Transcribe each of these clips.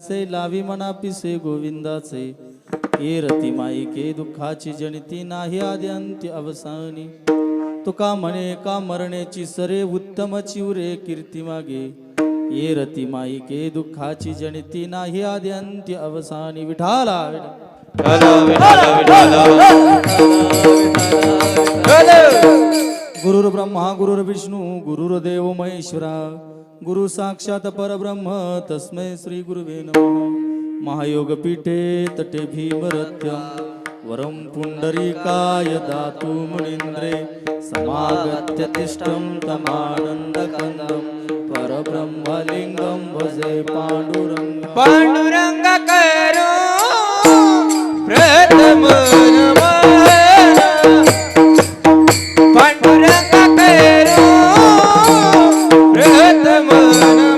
हरीचे लावी मना पिसे गोविंदाचे ये रती माईके दुःखाची जनिती नाही आदी अंत्य अवसानी तुका म्हणे का मरण्याची सरे उत्तम चिवरे कीर्ती मागे ये रती माईके दुःखाची जनिती नाही आदी अंत्य अवसानी विठाला गुरुर् ब्रह्मा गुरुर्विष्णू गुरुर्देव महेश्वरा गुरु साक्षात परब्रह्म तस्मै श्री गुरुवे नमः महायोग पीठे तटे भीमरथ्यम वरम पुंडरीकाय दातु मुनींद्रे समागत्य तिष्ठं तमानंदकंदं परब्रह्मलिंगं भजे पांडुरंग पांडुरंग करो प्रथम नमः पांडुरंग करो प्रथम नमः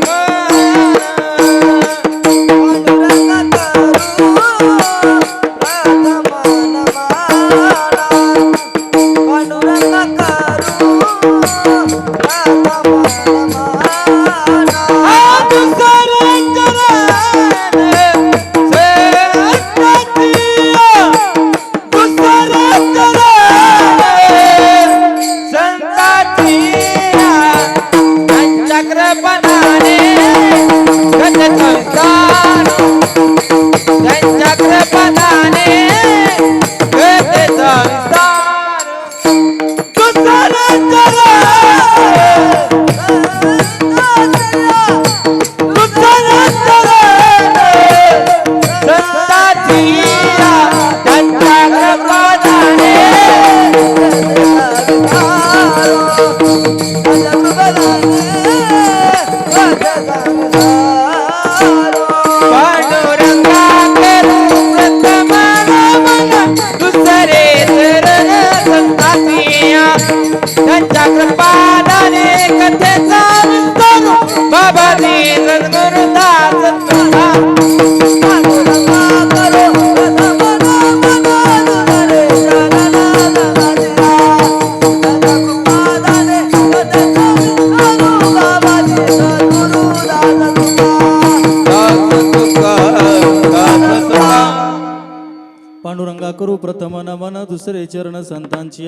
पांडुरंगा करू प्रथम नमन दुसरे चरण संतांची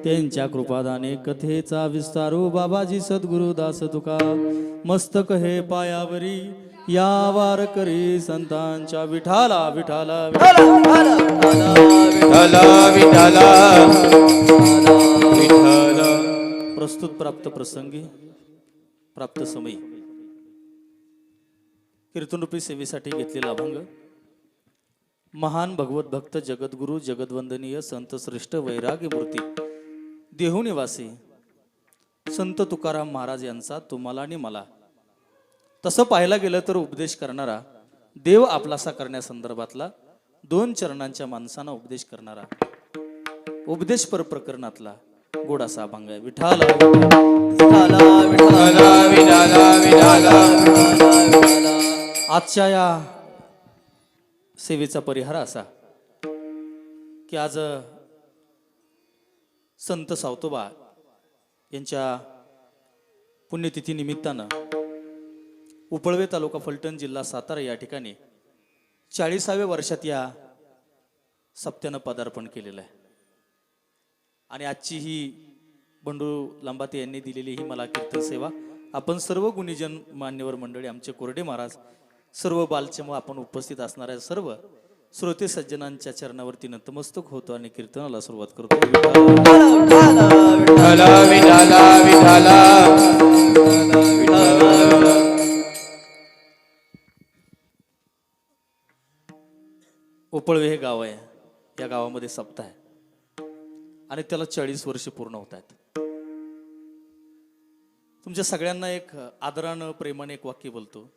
त्यांच्या कृपादाने कथेचा विस्तारू बाबाजी सद्गुरु दास तुका मस्तक हे पायावरी या वार करी संतांच्या विठाला विठाला प्रस्तुत प्राप्त प्रसंगी प्राप्त समयी कीर्तनरूपी सेवेसाठी घेतलेला अभंग महान भगवत भक्त जगद्गुरु जगद्वंदनीय संत श्रेष्ठ वैराग्य मूर्ती देहू निवासी संत तुकाराम महाराज यांचा तुम्हाला आणि मला तसं पाहायला गेलं तर उपदेश करणारा देव आपलासा करण्यासंदर्भातला 2 चरणांच्या माणसांना उपदेश करणारा उपदेश पर प्रकरणातला गोडासा अभंग आहे विठाला आजच्या या सेवेचा परिहार असा की आज संत सावतोबा यांच्या पुण्यतिथी निमित्तानं उपळवे तालुका फलटण जिल्हा सातारा या ठिकाणी 40व्या वर्षात या सप्त्यानं पदार्पण केलेलं आहे आणि आजची ही बंडू लांबाते यांनी दिलेली ही मला कीर्तन सेवा आपण सर्व गुणीजन मान्यवर मंडळी आमचे कोरडे महाराज सर्व बालचम आपण उपस्थित असणाऱ्या सर्व श्रोते सज्जनांच्या चरणावरती नतमस्तक होतो आणि कीर्तनाला सुरुवात करतो उपळवे हे गाव आहे या गावामध्ये सप्ताह आहे आणि त्याला 40 वर्ष पूर्ण होत आहेत तुमच्या सगळ्यांना एक आदरानं प्रेमाने एक वाक्य बोलतो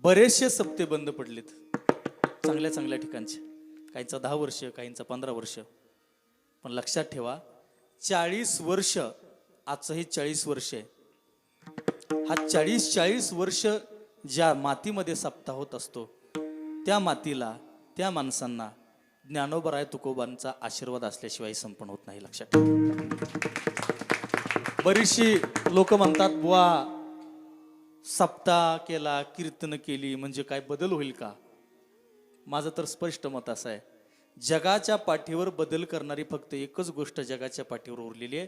बरेचसे सप्ते बंद पडलेत चांगल्या चांगल्या ठिकाणचे काहींचा 10 वर्ष काहींचा 15 वर्ष पण लक्षात ठेवा 40 वर्ष आजचं हे 40 वर्ष आहे हा 40 वर्ष ज्या मातीमध्ये सप्ताह होत असतो त्या मातीला त्या माणसांना ज्ञानोबराय तुकोबांचा आशीर्वाद असल्याशिवाय संपन्न होत नाही लक्षात ठेवा बरीचशी लोक म्हणतात बुवा सप्ताह केला, कीर्तन केली म्हणजे काय बदल होईल का? माझं तर स्पष्ट मत असं आहे, जगाच्या पाठीवर बदल करणारी फक्त एकच गोष्ट जगाच्या पाठीवर उरलेली आहे,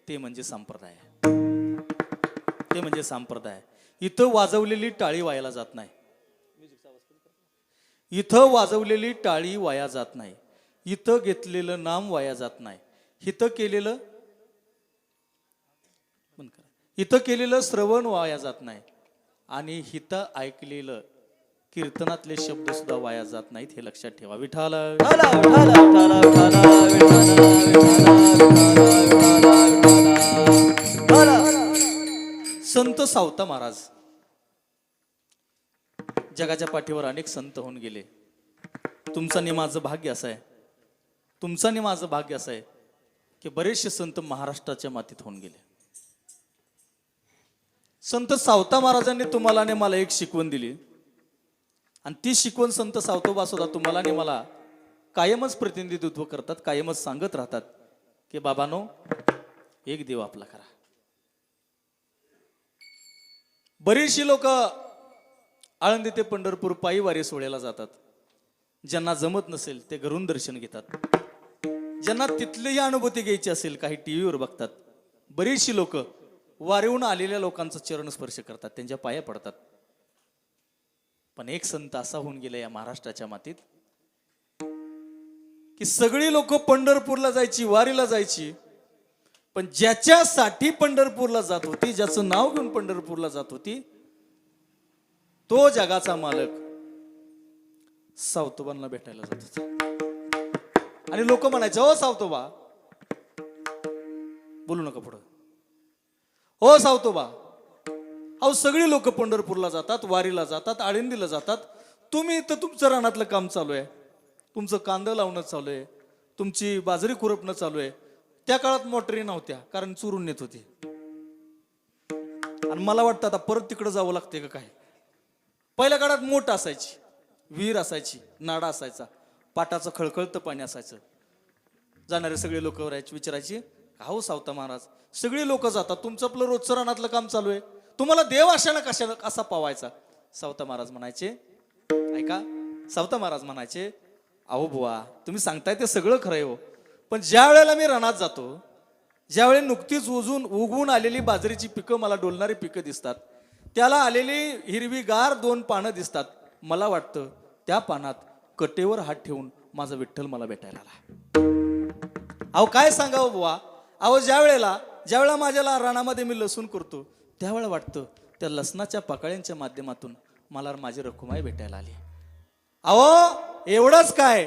ते म्हणजे संप्रदाय. ते म्हणजे संप्रदाय. इथं वाजवलेली टाळी वायाला जात नाही. इथं वाजवलेली टाळी वाया जात नाही. इथं घेतलेलं नाम वाया जात नाही. इथं केलेलं इथं केलेलं श्रवण वाया जात नाही. आणि इथं ऐकलेलं कीर्तनातले शब्द सुद्धा वाया जात नाहीत, हे लक्षात ठेवा. विठाला संत सावता महाराज जगाच्या पाठीवर अनेक संत होऊन गेले. तुमचं आणि माझं भाग्य असं आहे, तुमचं आणि माझं भाग्य असं आहे की बरेचसे संत महाराष्ट्राच्या मातीत होऊन गेले. संत सावता महाराजांनी तुम्हाला आणि मला एक शिकवण दिली, आणि ती शिकवण संत सावतोबा सुद्धा तुम्हाला आणि मला कायमच प्रतिनिधित्व करतात, कायमच सांगत राहतात की बाबानो, एक देव आपला करा. बरीचशी लोक आळंदी ते पंढरपूर पायी वारी सोहळ्याला जातात. ज्यांना जमत नसेल ते घरून दर्शन घेतात. ज्यांना तिथलीही अनुभूती घ्यायची असेल काही टीव्हीवर बघतात. बरीचशी लोक वारीहून आलेल्या लोकांचं चरण स्पर्श करतात, त्यांच्या पाया पडतात. पण एक संत असा होऊन गेला या महाराष्ट्राच्या मातीत की सगळी लोक पंढरपूरला जायची, वारीला जायची, पण ज्याच्यासाठी पंढरपूरला जात होती, ज्याचं नाव घेऊन पंढरपूरला जात होती, तो जगाचा मालक सावतोबांना भेटायला जात होता. आणि लोक म्हणायचे, ओ सावतोबा, बोलू नका पुढं, ओ सावतोबा, अहो सगळी लोक पंढरपूरला जातात, वारीला जातात, आळंदीला जातात, तुम्ही इथं तुमचं रानातलं काम चालू आहे, तुमचं कांदा लावणं चालू आहे, तुमची बाजरी खुरपणं चालू आहे. त्या काळात मोटरी नव्हत्या, कारण चुरून नेत होती. आणि मला वाटतं आता परत तिकडे जावं लागते का काय. पहिल्या काळात मोठ असायची, विहीर असायची, नाडा असायचा, पाटाचं खळखळतं पाणी असायचं. जाणारे सगळे लोक विचारायची, हो सावता महाराज, सगळी लोक जातात, तुमचं आपलं रोजचं रानातलं काम चालू आहे, तुम्हाला देव अशानं कशाला कसा पावायचा. सावता महाराज म्हणायचे, ऐका, सावता महाराज म्हणायचे, अहो बुवा, तुम्ही सांगताय ते सगळं खरं आहे हो, पण ज्या वेळेला मी रानात जातो, ज्यावेळी नुकतीच उगवून आलेली बाजरीची पिकं मला डोलणारी पिकं दिसतात, त्याला आलेली हिरवीगार 2 पानं दिसतात, मला वाटतं त्या पानात कटेवर हात ठेवून माझा विठ्ठल मला भेटायला आला. अहो काय सांगावं बुवा, अहो ज्यावेळेला माझ्या रानामध्ये मी लसूण करतो, त्यावेळेला वाटतं त्या लसणाच्या पाकळ्यांच्या माध्यमातून मला माझी रखुमाई भेटायला आली. अहो एवढंच काय,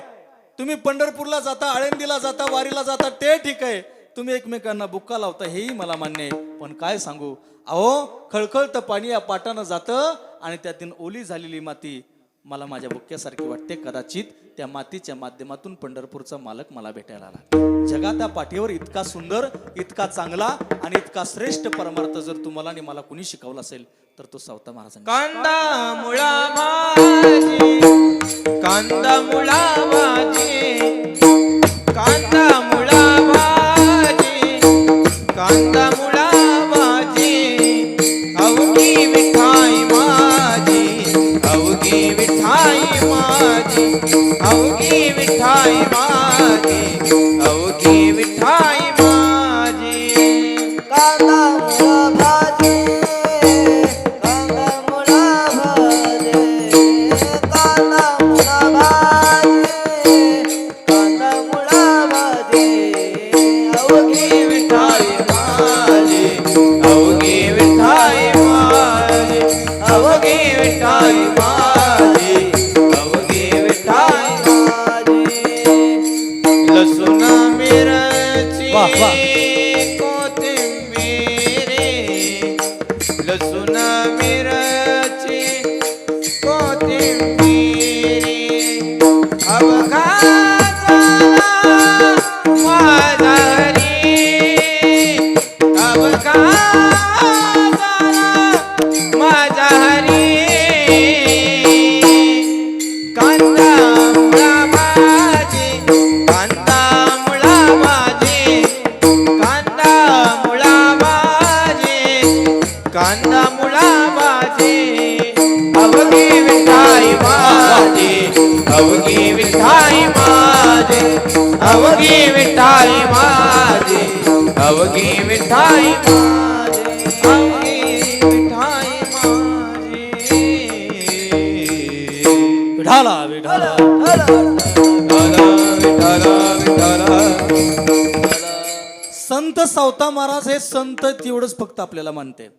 तुम्ही पंढरपूरला जाता, आळंदीला जाता, वारीला जाता, ते ठीक आहे, तुम्ही एकमेकांना बुक्का लावता, हेही मला मान्य आहे, पण काय सांगू, अहो खळखळतं पाणी या पाटानं जातं आणि त्यातून ओली झालेली माती मला माझ्या बुक्क्यासारखी वाटते. कदाचित त्या मातीच्या माध्यमातून पंढरपूरचा मालक मला भेटायला आला. जगाच्या पाठीवर इतका सुंदर, इतका चांगला आणि इतका श्रेष्ठ परमार्थ जर तुम्हाला आणि मला कुणी शिकवला असेल तर तो सावता महाराजांनी. कांदा मुळा भाजी, कांदा मुळा भाजी, कांदा मुळा भाजी, कांदा मुळा भाजी, अवघी विठाई माझी, अवघी विठाई माझी, अवघी विठाई माझी, अवघी विठाई माझी. कांदा मुळा भाजी, कांदा मुळा भाजी, कांदा मुळा भाजी, कांदा मुळा भाजी, अवघी विठाई माझी, अवघी विठाई माझी, अवघी विठाई माझी, अवघी विठाई माझी. लसूण मिरची वाह, वाह. कोथिंबिरी, लसूण मिरची कोथिंबिरी, अवघा माझा हरी, अवघा माझा हरी. कांदा मुळा भाजी, कांदा मुळा भाजी, कांदा मुळा भाजी, कांदा मुळा भाजी, अवघी विठाई माझी अवघी विठाई माझी अवघी विठाई माझी अवघी विठाई माझी विठाला विठाला संत सावता महाराज हे संत तेवढंच फक्त आपल्याला मानते.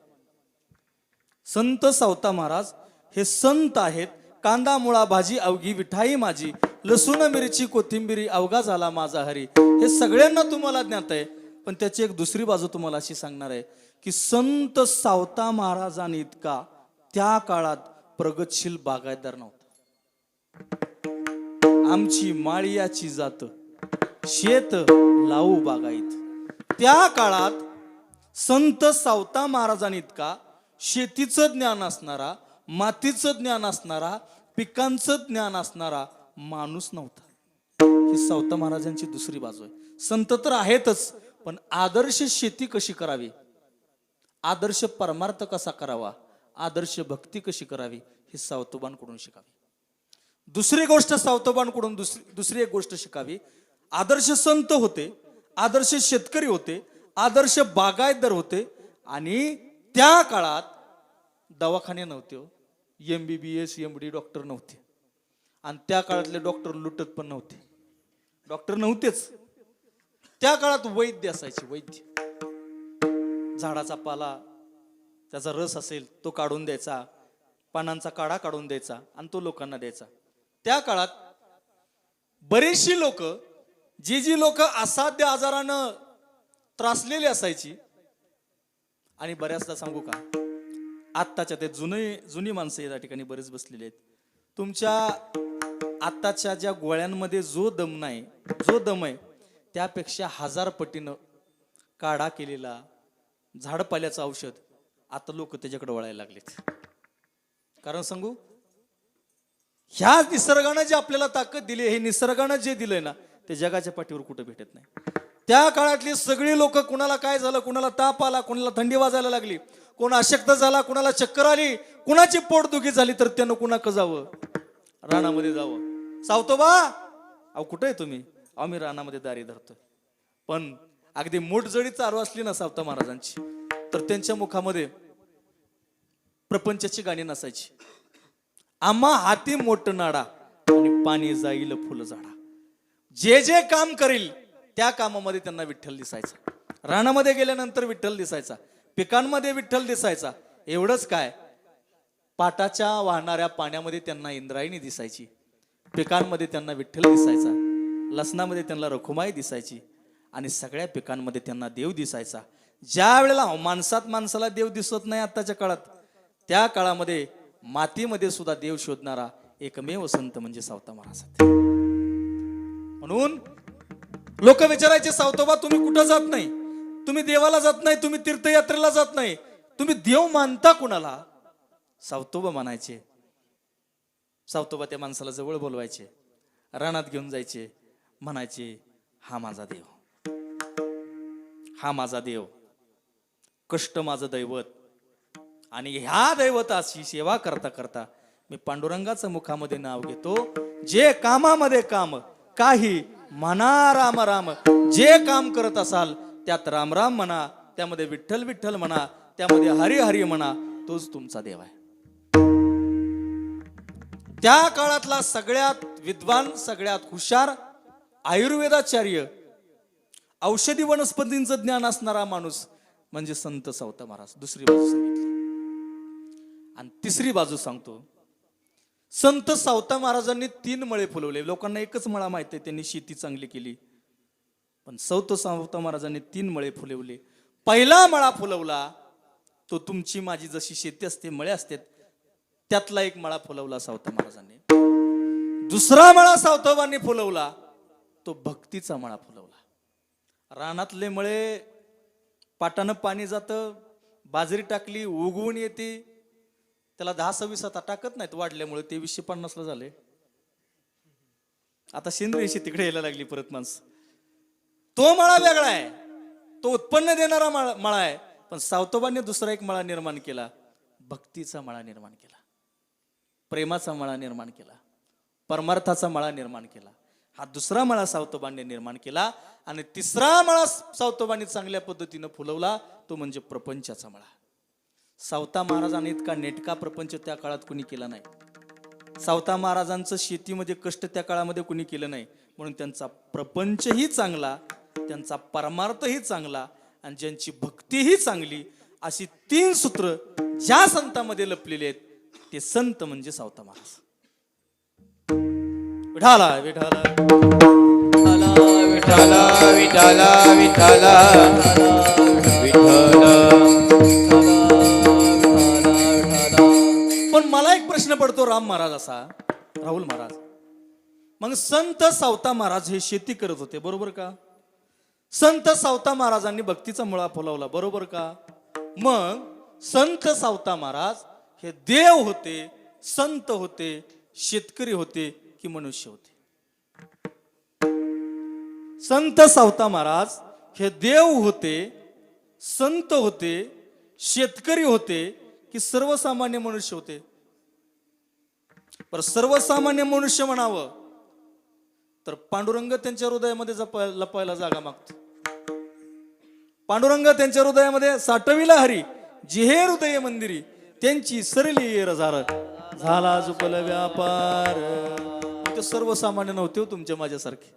संत सावता महाराज हे संत आहेत. कांदा मुळा भाजी अवघी विठाई माझी लसूण मिरची कोथिंबिरी अवघा झाला माझा हरी. हे सगळ्यांना तुम्हाला ज्ञात आहे. पण त्याची एक दुसरी बाजू तुम्हाला अशी सांगणार आहे की संत सावता महाराजांनी इतका त्या काळात प्रगतशील बागायतदार नव्हता. आमची माळियाची जात शेत लावू बागायत. त्या काळात संत सावता महाराजांनी इतका शेतीचं ज्ञान असणारा, मातीचं ज्ञान असणारा, पिकांचं ज्ञान असणारा माणूस नव्हता. ही सावता महाराजांची दुसरी बाजू आहे. संत तर आहेतच, पण आदर्श शेती कशी करावी, आदर्श परमार्थ कसा करावा, आदर्श भक्ती कशी करावी हे सावतोबांकडून शिकावी. दुसरी गोष्ट सावतोबांकडून दुसरी एक गोष्ट शिकावी. आदर्श संत होते, आदर्श शेतकरी होते, आदर्श बागायतदार होते. आणि त्या काळात दवाखाने नव्हते, MBBS MD डॉक्टर नव्हते. आणि त्या काळातले डॉक्टर लुटत पण नव्हते, डॉक्टर नव्हतेच. त्या काळात वैद्य असायचे. वैद्य झाडाचा पाला त्याचा रस असेल तो काढून द्यायचा, पानांचा काढा काढून द्यायचा आणि तो लोकांना द्यायचा. त्या काळात बरीचशी लोक जी लोक असाध्य आजारानं त्रासलेली असायची. आणि बऱ्याचदा सांगू का, आत्ताच्या ते जुनी माणसं या ठिकाणी बरेच बसलेले आहेत. तुमच्या आत्ताच्या ज्या गोळ्यांमध्ये जो दम नाही, जो दम आहे त्यापेक्षा 1000 पटीनं काढा केलेला झाडपाल्याचं औषध आता लोक त्याच्याकडे वळायला लागलेत. कारण सांगू, ह्या निसर्गानं जे आपल्याला ताकद दिली, हे निसर्गानं जे दिलंय ना ते जगाच्या पाठीवर कुठं भेटत नाही. त्या काळातली सगळी लोक, कुणाला काय झालं, कुणाला ताप आला, कुणाला थंडी वाजायला लागली, कोण अशक्त झाला, कुणाला चक्कर आली, कुणाची पोटदुखी झाली तर त्यानं कुणाक जावं, रानामध्ये जावं. सावतोबा अहो कुठे आहे तुम्ही? आम्ही रानामध्ये दारी धरतोय. पण अगदी मोठजडी चालू असली ना सावता महाराजांची तर त्यांच्या मुखामध्ये प्रपंचाची गाणी नसायची. आम्हा हाती मोठ नाडा आणि पाणी जाईल फुल झाडा. जे जे काम करील त्या कामामध्ये त्यांना विठ्ठल दिसायचा. रानामध्ये गेल्यानंतर विठ्ठल दिसायचा, पिकांमध्ये विठ्ठल दिसायचा. एवढंच काय, पाटाच्या वाहणाऱ्या पाण्यामध्ये त्यांना इंद्रायणी दिसायची, पिकांमध्ये त्यांना विठ्ठल दिसायचा, लसणामध्ये त्यांना रखुमाई दिसायची आणि सगळ्या पिकांमध्ये त्यांना देव दिसायचा. ज्या वेळेला माणसात माणसाला देव दिसत नाही आत्ताच्या काळात, त्या काळामध्ये मातीमध्ये सुद्धा देव शोधणारा एकमेव संत म्हणजे सावता महाराज. म्हणून लोक विचारायचे, सावतोबा तुम्ही कुठं जात नाही, तुम्ही देवाला जात नाही, तुम्ही तीर्थयात्रेला जात नाही, तुम्ही देव मानता कुणाला? सावतोबा मानायचे. सावतोबा त्या माणसाला जवळ बोलवायचे, रानात घेऊन जायचे, म्हणायचे हा माझा देव, हा माझा देव, कष्ट माझं दैवत. आणि ह्या दैवताची सेवा करता करता मी पांडुरंगाचं मुखामध्ये नाव घेतो. जे कामामध्ये काम काही म्हणा राम राम, जे काम करत असाल त्यात राम राम म्हणा, त्यामध्ये विठ्ठल विठ्ठल म्हणा, त्यामध्ये हरी हरी म्हणा, तोच तुमचा देव आहे. त्या काळातला सगळ्यात विद्वान, सगळ्यात हुशार, आयुर्वेदाचार्य, औषधी वनस्पतींचं ज्ञान असणारा माणूस म्हणजे संत सावता महाराज. दुसरी बाजू सांगितली. आणि तिसरी बाजू सांगतो, संत सावता महाराजांनी 3 मळे फुलवले. लोकांना एकच मळा माहित आहे, त्यांनी शेती चांगली केली. पण संत सावता महाराजांनी 3 मळे फुलवले. पहिला मळा फुलवला तो तुमची माझी जशी शेती असते, मळे असतात, त्यातला एक मळा फुलवला सावता महाराजांनी. दुसरा मळा सावतोबांनी फुलवला तो भक्तीचा मळा फुलवला. रानातले मळे पाटानं पाणी जातं, बाजरी टाकली उगवून येते, त्याला 10-26 आता टाकत नाहीत वाढल्यामुळे, ते 250 ला झाले. आता सेंद्रिय शेतीकडे यायला लागली परत माणसं. तो मळा वेगळा आहे, तो उत्पन्न देणारा मळा आहे. पण सावतोबांनी दुसरा एक मळा निर्माण केला, भक्तीचा मळा निर्माण केला, प्रेमाचा मळा निर्माण केला, परमार्थाचा मळा निर्माण केला. हा दुसरा मळा सावतोबांनी निर्माण केला आणि तिसरा मळा सावतोबांनी चांगल्या पद्धतीनं फुलवला, तो म्हणजे प्रपंचाचा मळा. सावता महाराजांनी इतका नेटका प्रपंच त्या काळात कुणी केला नाही. सावता महाराजांचं शेतीमध्ये कष्ट त्या काळामध्ये कुणी केलं नाही, म्हणून त्यांचा प्रपंचही चांगला, त्यांचा परमार्थही चांगला आणि ज्यांची भक्तीही चांगली, अशी 3 सूत्र ज्या संतांमध्ये लपलेली आहेत ते संत म्हणजे सावता महाराज. विठाला विठाला विठाला विठाला विठाला विठाला. पण मला एक प्रश्न पडतो राम महाराज असा, राहुल महाराज, मग संत सावता महाराज हे शेती करत होते, बरोबर का? संत सावता महाराजांनी भक्तीचा मुळा फुलवला, बरोबर का? मग संत सावता महाराज हे देव होते, संत होते, शेतकरी होते की मनुष्य होते? संत सावता महाराज हे देव होते, संत होते, शेतकरी होते की सर्वसामान्य मनुष्य होते? पर सर्वसामान्य मनुष्य म्हणावं तर पांडुरंग त्यांच्या हृदयामध्ये लपायला जागा मागतो. पांडुरंग त्यांच्या हृदयामध्ये साठविला हरी, जिहे हृदय मंदिरी त्यांची सरली येर झाला जुपल व्यापार. ते सर्वसामान्य नव्हते हो तुमच्या माझ्यासारखे.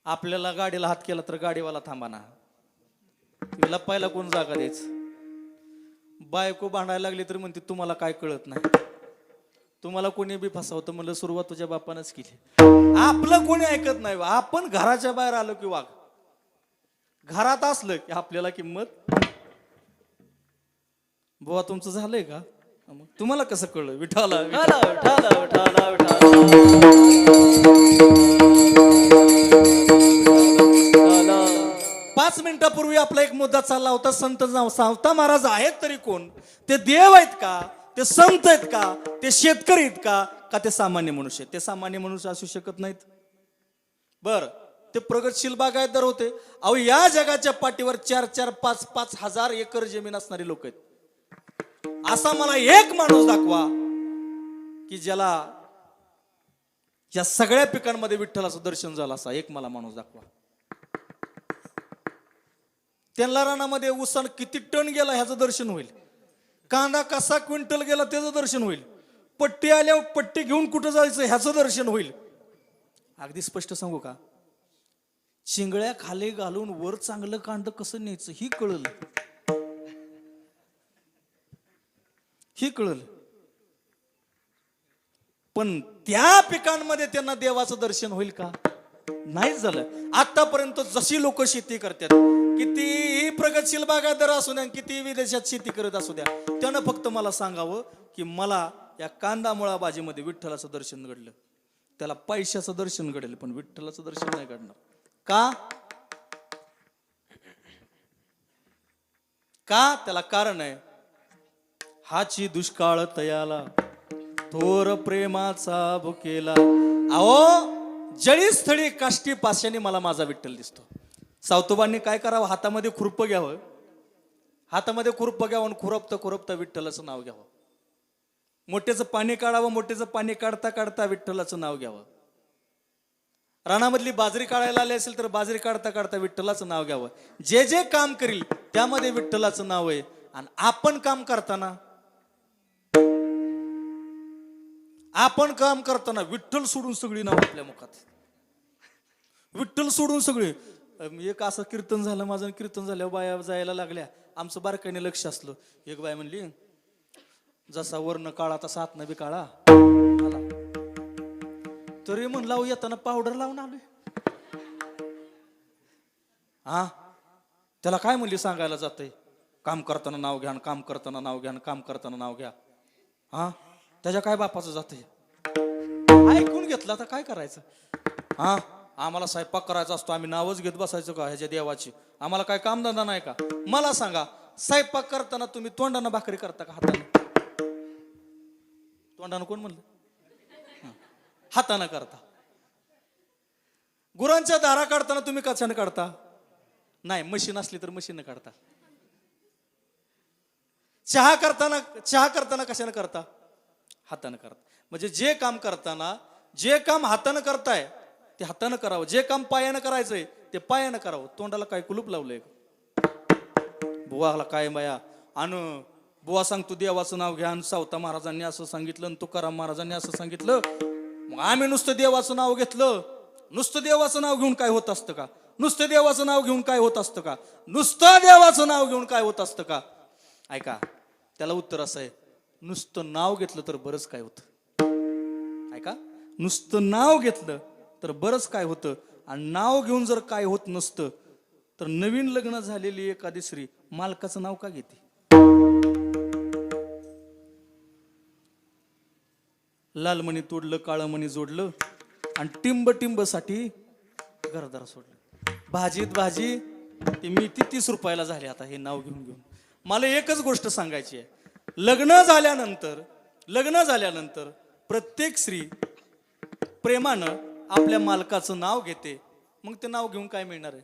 आपल्याला गाडीला हात केला तर गाडीवाला थांबा ना, लपायला कोण जागा द्यायचं? बायको भांडायला लागली तर म्हणते तुम्हाला काय कळत नाही, तुम्हाला कोणी बी फसवतं. म्हणलं सुरुवात तुझ्या बापानंच केली. आपलं कोणी ऐकत नाही. आपण घराच्या बाहेर आलो की वाघ, घरात असलं की आपल्याला किंमत. बुवा तुमचं झालंय का? मग तुम्हाला कसं कळलं? विठाला विठाला विठाला विठाला विठाला. 5 मिनिटापूर्वी आपला एक मुद्दा चालला होता, संत सावता महाराज आहेत तरी कोण? ते देव आहेत का? ते संत आहेत का? ते शेतकरी आहेत का ते सामान्य मनुष्य? ते सामान्य मनुष्य असू शकत नाहीत. बर, ते प्रगतशील बागायतदार होते. अहो या जगाच्या पाठीवर 4-4, 5-5 हजार एकर जमीन असणारी लोक आहेत. असा मला एक माणूस दाखवा की ज्याला या सगळ्या पिकांमध्ये विठ्ठलाचं दर्शन झालं, असा एक मला माणूस दाखवा. त्यांना रानामध्ये उसाण किती टन गेला ह्याचं दर्शन होईल, कांदा कसा क्विंटल गेला त्याचं दर्शन होईल, पट्टी आल्यावर पट्टी घेऊन कुठं जायचं ह्याचं दर्शन होईल. अगदी स्पष्ट सांगू का? चिंगळ्या खाली घालून वर चांगलं कांद कसं न्यायचं ही कळलं, ही कळलं. पण त्या पिकांमध्ये त्यांना देवाचं दर्शन होईल का? नाहीच झालं. आतापर्यंत जशी लोक शेती करतात, कितीही प्रगतशील बागायतदार असू द्या, किती विदेशात शेती करत असू द्या, त्यानं फक्त मला सांगावं की मला या कांदा मुळा भाजीमध्ये विठ्ठलाचं दर्शन घडलं. त्याला पैशाचं दर्शन घडेल पण विठ्ठलाचं दर्शन नाही घडणार. का? का? त्याला कारण आहे, हाची दुष्काळ तयाला थोर प्रेमाचा भुकेला. अहो जळीस्थळी काष्टी पाशाने मला माझा विठ्ठल दिसतो. सावतोबांनी काय करावं? हातामध्ये खुरप घ्यावं, हातामध्ये खुरप घ्यावं आणि खुरपता खुरपता विठ्ठलाचं नाव घ्यावं. मोठ्याचं पाणी काढावं, मोठ्याचं पाणी काढता काढता विठ्ठलाचं नाव घ्यावं. रानामधली बाजरी काढायला आली असेल तर बाजरी काढता काढता विठ्ठलाचं नाव घ्यावं. जे जे काम करील त्यामध्ये विठ्ठलाचं नाव आहे. आणि आपण काम करताना विठ्ठल सोडून सगळी नाव आपल्या मुखात, विठ्ठल सोडून सगळे. एक असं कीर्तन झालं माझं, कीर्तन झाल्यावर बाया जायला लागल्या, आमचं बारकाईने लक्ष असलं. एक बाय म्हणली, जसा वर्ण काळा तसा आतनं बी काळा. तरी म्हणलं येताना पावडर लावून आलोय. हा, त्याला काय म्हणली सांगायला जातंय? काम करताना नाव घ्या, काम करताना नाव घ्या, काम करताना नाव घ्या. हा, त्याच्या काय बापाचं जातंय? ऐकून घेतलं, आता काय करायचं? हा, आम्हाला स्वयंपाक करायचा असतो, आम्ही नावच घेत बसायचं का ह्याच्या देवाची? आम्हाला काय कामधंदा नाही का? मला सांगा, स्वयंपाक करताना तुम्ही तोंडानं भाकरी करता का हाताने? तोंडानं कोण म्हणलं? हातानं करता. गुरांच्या दारा काढताना तुम्ही कशाने काढता? नाही, मशीन असली तर मशीन काढता. चहा करताना कशाने करता? हातानं करत. म्हणजे जे काम करताना जे काम हातानं करताय ते हातानं करावं, जे काम पायानं करायचंय ते पायानं करावं. तोंडाला काय कुलूप लावलंय? बुवाला काय माया आणि बुवा सांगतो देवाचं नाव घ्या, आणि सावता महाराजांनी असं सांगितलं आणि तुकाराम महाराजांनी असं सांगितलं. मग आम्ही नुसतं देवाचं नाव घेतलं. नुसतं देवाचं नाव घेऊन काय होत असतं का? नुसतं देवाचं नाव घेऊन काय होत असतं का? नुसतं देवाचं नाव घेऊन काय होत असतं का? ऐका, त्याला उत्तर असं आहे, नुसतं नाव घेतलं तर बरंच काय होतं. ऐका, नुसतं नाव घेतलं तर बरंच काय होतं. आणि नाव घेऊन जर काय होत नसतं तर नवीन लग्न झालेली एखादी स्त्री मालकाचं नाव का घेते? लाल मणी तोडलं, काळं मणी जोडलं आणि टिंब टिंबसाठी घरदार सोडलं. भाजीत भाजी ती मेथी 30 रुपयाला झाली आता हे नाव घेऊन घेऊन. मला एकच गोष्ट सांगायची आहे, लग्न झाल्यानंतर प्रत्येक स्त्री प्रेमानं आपल्या मालकाचं नाव घेते. मग ते नाव घेऊन काय मिळणार आहे?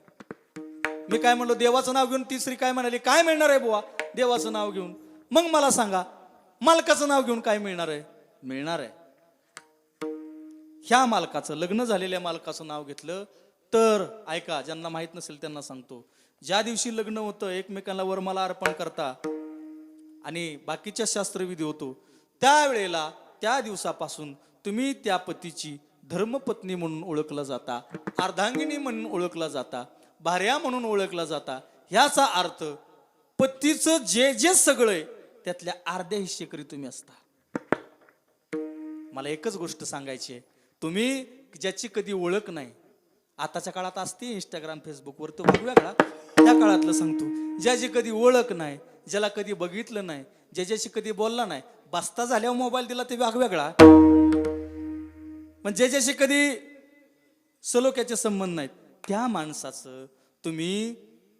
मी काय म्हणलो, देवाचं नाव घेऊन ती स्त्री काय म्हणाली, काय मिळणार आहे बुवा देवाचं नाव घेऊन? मग मला सांगा, मालकाचं नाव घेऊन काय मिळणार आहे? मिळणार आहे ह्या मालकाचं, लग्न झालेल्या मालकाचं नाव घेतलं तर, ऐका, ज्यांना माहित नसेल त्यांना सांगतो, ज्या दिवशी लग्न होतं एकमेकांना वरमाला अर्पण करता आणि बाकीच्या शास्त्रविधी होतो, त्यावेळेला त्या दिवसापासून तुम्ही त्या पतीची धर्मपत्नी म्हणून ओळखला जाता, अर्धांगिनी म्हणून ओळखला जाता, भार्या म्हणून ओळखला जाता. ह्याचा अर्थ पतीचं जे जे सगळं आहे त्यातल्या अर्ध्या हिस्सेकरी तुम्ही असता. मला एकच गोष्ट सांगायची आहे, तुम्ही ज्याची कधी ओळख नाही, आताच्या काळात असते इंस्टाग्राम फेसबुकवर, तो वेगळा, त्या काळातलं सांगतो, ज्याची कधी ओळख नाही, ज्याला कधी बघितलं नाही, ज्याच्याशी कधी बोलला नाही, बसता झाल्यावर मोबाईल दिला ते वेगळा, पण ज्याच्याशी कधी सलोख्याचे संबंध नाहीत त्या माणसाचं तुम्ही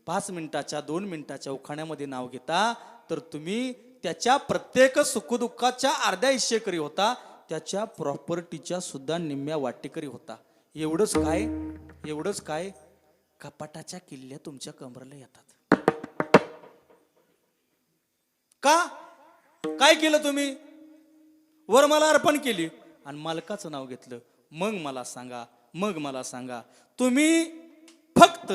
5 मिनिटाच्या 2 मिनिटाच्या उखाण्यामध्ये नाव घेता तर तुम्ही त्याच्या प्रत्येक सुखदुःखाच्या अर्ध्या हिस्सेकरी होता, त्याच्या प्रॉपर्टीच्या सुद्धा निम्म्या वाटेकरी होता. एवढंच काय कपाटाच्या किल्ल्या तुमच्या कमरेला येतात का? काय केलं तुम्ही? वरमाला अर्पण केली आणि मालकाचं नाव घेतलं. मग मला सांगा, तुम्ही फक्त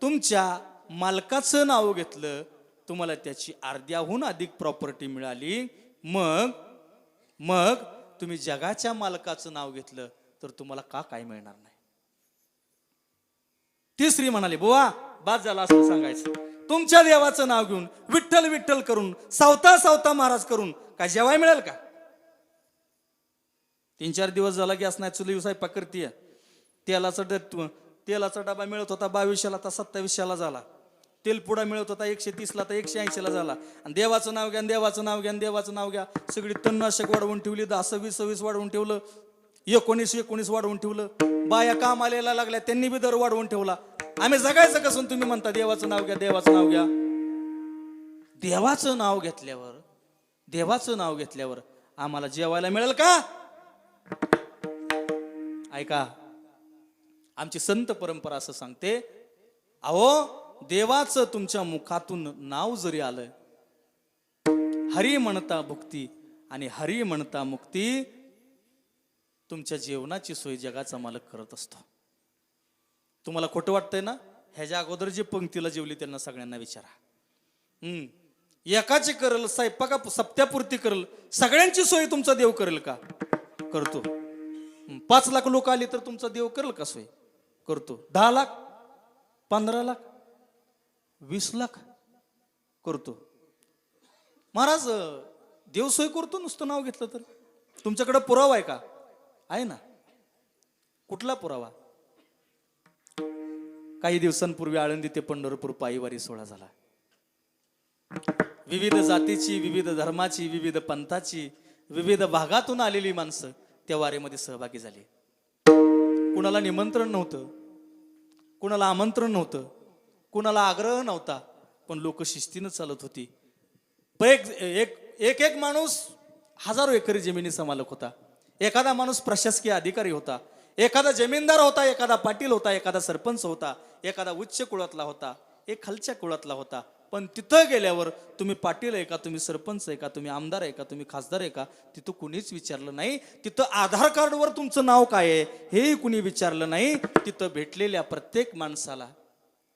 तुमच्या मालकाचं नाव घेतलं, तुम्हाला त्याची अर्ध्याहून अधिक प्रॉपर्टी मिळाली, मग तुम्ही जगाच्या मालकाचं नाव घेतलं तर तुम्हाला काय मिळणार नाही? ती स्त्री म्हणाली, बुवा बाद झाला असं सांगायचं, तुमच्या देवाचं नाव घेऊन विठ्ठल विठ्ठल करून सावता महाराज करून काय जेवाय मिळेल का? 3-4 दिवस झाला गॅस नाही, चुली स्वयंपाक करतीये, तेलाचा डबा मिळत होता 2200ला, आता 2700ला झाला. तेल पुडा मिळत होता 130ला, तर 180ला झाला. आणि देवाचं नाव घ्या, सगळी तणनाशक वाढवून ठेवली, 10, 20 वाढवून ठेवलं, 19 वाढवून ठेवलं. बाया काम आलेला लागल्या, त्यांनी बी दर वाढवून ठेवला. आम्ही जगायचं कसं? तुम्ही म्हणता देवाचं नाव घ्या. देवाचं नाव घेतल्यावर आम्हाला जेवायला मिळेल का? ऐका, आमची संत परंपरा असं सांगते, अहो देवाचं तुमच्या मुखातून नाव जरी आलं, हरी म्हणता भुक्ती आणि हरी म्हणता मुक्ती, तुमच्या जेवणाची सोय जगाचा मालक करत असतो. तुम्हाला खोटं वाटतंय ना? ह्याच्या अगोदर जे पंक्तीला जेवली त्यांना सगळ्यांना विचारा. एकाची करल स्वयंपाका सप्त्यापुरती करल, सगळ्यांची सोय तुमचा देव करेल का? करतो. 5 लाख लोक आली तर तुमचा देव करेल का सोय? करतो. 10 लाख, 15 लाख, 20 लाख करतो. महाराज देव सोय करतो नुसतं नाव घेतलं तर? तुमच्याकडे पुरावा आहे का? आहे ना. कुठला पुरावा? काही दिवसांपूर्वी आळंदी ते पंढरपूर पायीवारी सोहळा झाला. विविध जातीची, विविध धर्माची, विविध पंथाची, विविध भागातून आलेली माणसं त्या वारीमध्ये सहभागी झाली. कुणाला निमंत्रण नव्हतं, कुणाला आमंत्रण नव्हतं, कुणाला आग्रह नव्हता, पण लोक शिस्तीनं चालत होती. एक माणूस हजारो एकरी जमिनीचा मालक होता, एखादा माणूस प्रशासकीय अधिकारी होता, एखादा जमीनदार होता, एखादा पाटील होता, एखादा सरपंच होता, एखादा उच्च कुळातला होता, एक खालच्या कुळातला होता, पण तिथं गेल्यावर तुम्ही पाटील आहे का, तुम्ही सरपंच आहे का, तुम्ही आमदार आहे का, तुम्ही खासदार आहे का, तिथं कुणीच विचारलं नाही. तिथं आधार कार्डवर तुमचं नाव काय आहे हेही कुणी विचारलं नाही. तिथं भेटलेल्या प्रत्येक माणसाला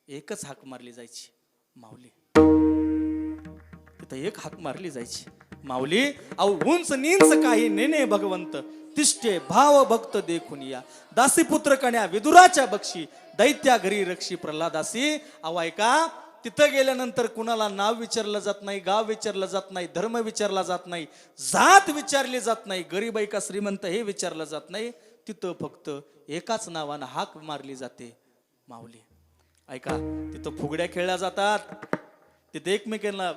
एकच हाक मारली जायची, माऊली. तिथं एक हाक मारली जायची, माऊली. अहो उंच नींच काही नेने भगवंत, तिष्ठे भाव भक्त देखून या. दासी पुत्र कन्या विदुराच्या बक्षी, दैत्या घरी रक्षी प्रल्हादासी. अहो ऐका, तिथं गेल्यानंतर कुणाला नाव विचारलं जात नाही, गाव विचारलं जात नाही, धर्म विचारला जात नाही, जात विचारली जात नाही, गरीब आहे का श्रीमंत हे विचारलं जात नाही. तिथं फक्त एकाच नावानं हाक मारली जाते, माऊली. ऐका, तिथं फुगड्या खेळल्या जातात, तिथे एकमेकांना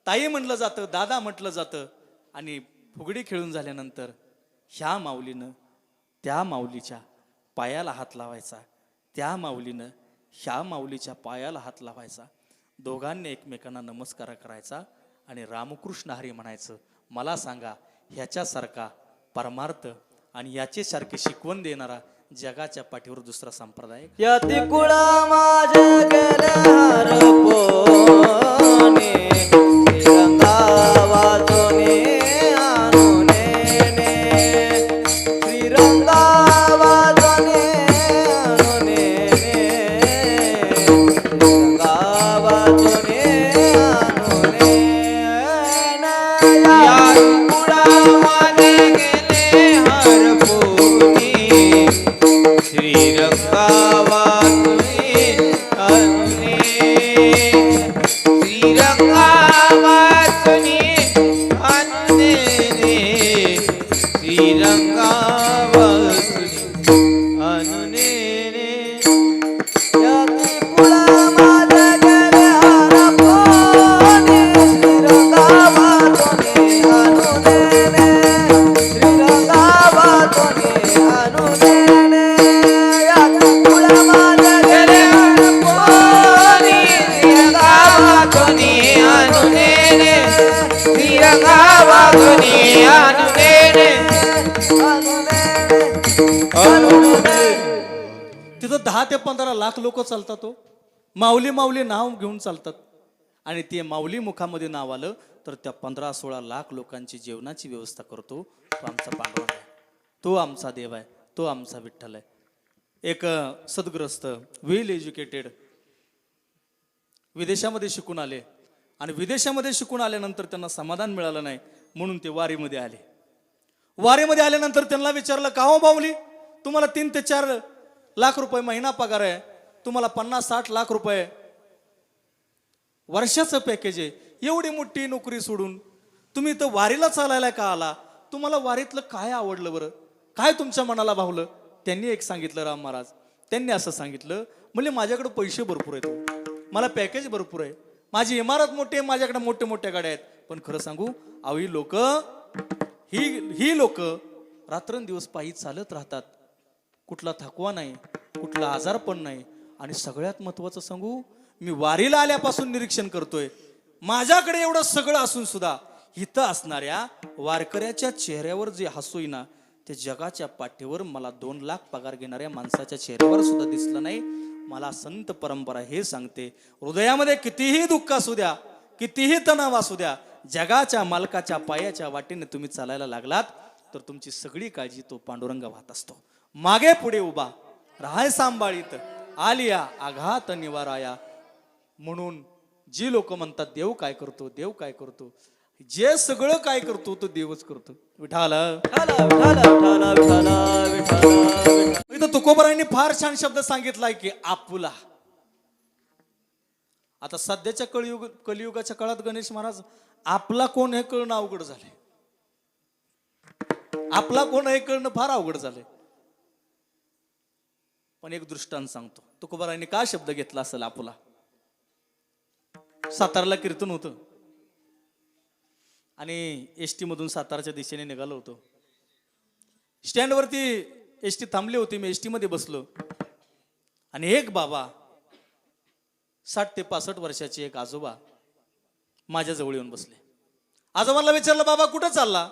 ताई म्हटलं जातं, दादा म्हटलं जातं. आणि फुगडी खेळून झाल्यानंतर ह्या माऊलीनं त्या माऊलीच्या पायाला हात लावायचा, त्या माऊलीनं ह्या माऊलीच्या पायाला हात लावायचा. दोघांनी एकमेकांना नमस्कार करायचा आणि रामकृष्ण हरी म्हणायचं. मला सांगा, ह्याच्यासारखा परमार्थ आणि याच्यासारखी शिकवण देणारा जगाच्या पाठीवर दुसरा संप्रदाय? यती कुळा माझे गेले हरपोने, श्रीरंगा वाजोने आणूने, श्रीरंगा वाजोने आणूने, श्रीरंगा वाजोने आणूने. या कुळा माझे गेले हरपोनी, श्रीरंगा वाजोने आणूने, श्रीरंगा वाजोने आणूने, श्रीरंगा वाजोने आणूने. यती कुळा माझे गेले हरपोने, श्रीरंगा वाजोने आणूने, श्रीरंगा वाजोने आणूने. यती कुळा माझे गेले हरपोने, श्रीरंगा वाजोने आणूने, श्रीरंगा वाजोने आणूने, आणूने. तिथं 10 ते 15 लाख लोक चालतात. तो माऊली माऊली नाव घेऊन चालतात. आणि ते माऊली मुखामध्ये नाव आलं तर त्या 15-16 लाख लोकांची जेवणाची व्यवस्था करतो तो आमचा पांडुरंग आहे, तो आमचा देव आहे, तो आमचा विठ्ठल आहे. एक सद्ग्रस्त वेल एज्युकेटेड विदेशामध्ये शिकून आले आणि विदेशामध्ये शिकून आल्यानंतर त्यांना समाधान मिळालं नाही म्हणून ते वारीमध्ये आले. वारीमध्ये आल्यानंतर त्यांना विचारलं, का हो माऊली, तुम्हाला 3 ते 4 लाख रुपये महिना पगार आहे, तुम्हाला 50-60 लाख रुपये वर्षाचं पॅकेज आहे, एवढी मोठी नोकरी सोडून तुम्ही इथं वारीला चालायला का आला? तुम्हाला वारीतलं काय आवडलं बरं, काय तुमच्या मनाला भावलं? त्यांनी एक सांगितलं, राम महाराज त्यांनी असं सांगितलं, म्हणजे माझ्याकडे पैसे भरपूर आहेत, मला पॅकेज भरपूर आहे, माझी इमारत मोठी आहे, माझ्याकडे मोठे मोठ्या गाड्या आहेत, पण खरं सांगू अहो ही लोक रात्रंदिवस पायी चालत राहतात, कुठला थकवा नाही, कुठला आजार पण नाही. आणि सगळ्यात महत्वाचं सांगू, मी वारीला आल्यापासून निरीक्षण करतोय, माझ्याकडे एवढं सगळं असून सुद्धा इथं असणाऱ्या वारकऱ्याच्या चेहऱ्यावर जे हसू ना, ते जगाच्या पाठीवर मला 2 लाख पगार घेणाऱ्या माणसाच्या चेहऱ्यावर सुद्धा दिसलं नाही. मला संत परंपरा हे सांगते, हृदयामध्ये कितीही दुःख असू द्या, कितीही तणाव असू द्या, जगाच्या मालकाच्या पायाच्या वाटेने तुम्ही चालायला लागलात तर तुमची सगळी काळजी तो पांडुरंग वाहत असतो. मागे पुढे उभा राहाय सांभाळीत, आलिया आघात निवाराया. म्हणून जी लोक म्हणतात देव काय करतो, देव काय करतो, जे सगळं काय करतो तो देवच करतो. विठाल इथं तुकोबारांनी फार छान शब्द सांगितलाय की आपुला. आता सध्याच्या कलियुगाच्या काळात गणेश महाराज आपला कोण हे कळणं अवघड झालंय, आपला कोण हे कळणं फार अवघड झालंय. पण एक दृष्टांत सांगतो, तुकोबारांनी का शब्द घेतला असेल आपुला. सातारला कीर्तन होतं आणि एसटी मधून सातारच्या दिशेने निघालो होतो. स्टँडवरती एसटी थांबली होती, मी एसटी मध्ये बसलो आणि एक बाबा 60 ते 65 वर्षाचे एक आजोबा माझ्या जवळ येऊन बसले. आजोबांना विचारलं, बाबा कुठं चालला?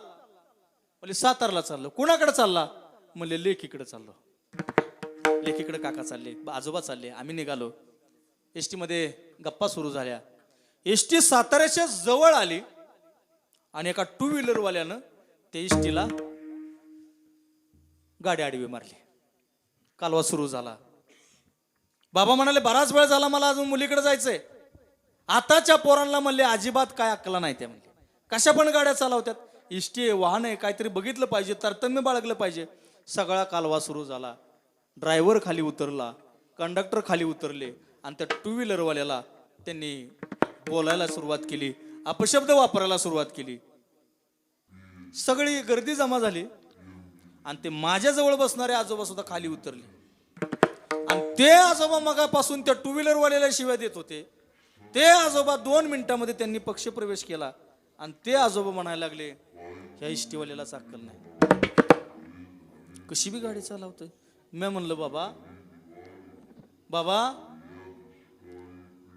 म्हणजे सातारला चाललो. कुणाकडे चालला? म्हणले लेकीकडे चाललो. लेकीकडे काका चालले, आजोबा चालले, आम्ही निघालो. एसटी मध्ये गप्पा सुरू झाल्या. एस टी साताऱ्याच्या जवळ आली आणि एका टू व्हीलर वाल्यानं त्या एस टीला गाडी आडवी मारली. कालवा सुरू झाला. बाबा म्हणाले बराच वेळ झाला, मला अजून मुलीकडे जायचंय. आताच्या पोरांना म्हणले अजिबात काय अक्कला नाही त्या म्हणले. कशा पण गाड्या चालवतात. एस टी वाहन आहे, काहीतरी बघितलं पाहिजे, तारतम्य बाळगलं पाहिजे. सगळा कालवा सुरू झाला. ड्रायव्हर खाली उतरला, कंडक्टर खाली उतरले आणि त्या टू व्हीलरवाल्याला त्यांनी बोलायला सुरुवात केली, अपशब्द वापरायला सुरुवात केली. सगळी गर्दी जमा झाली आणि ते माझ्याजवळ बसणारे आजोबा सुद्धा खाली उतरले. आणि ते आजोबा मगापासून त्या टू व्हीलरवाल्याला शिव्या देत होते. ते आजोबा 2 मिनिटांमध्ये त्यांनी पक्षप्रवेश केला आणि ते आजोबा म्हणायला लागले ह्या इष्टीवाल्यालाच अक्कल नाही, कशी बी गाडी चालवतोय. मी म्हणलं बाबा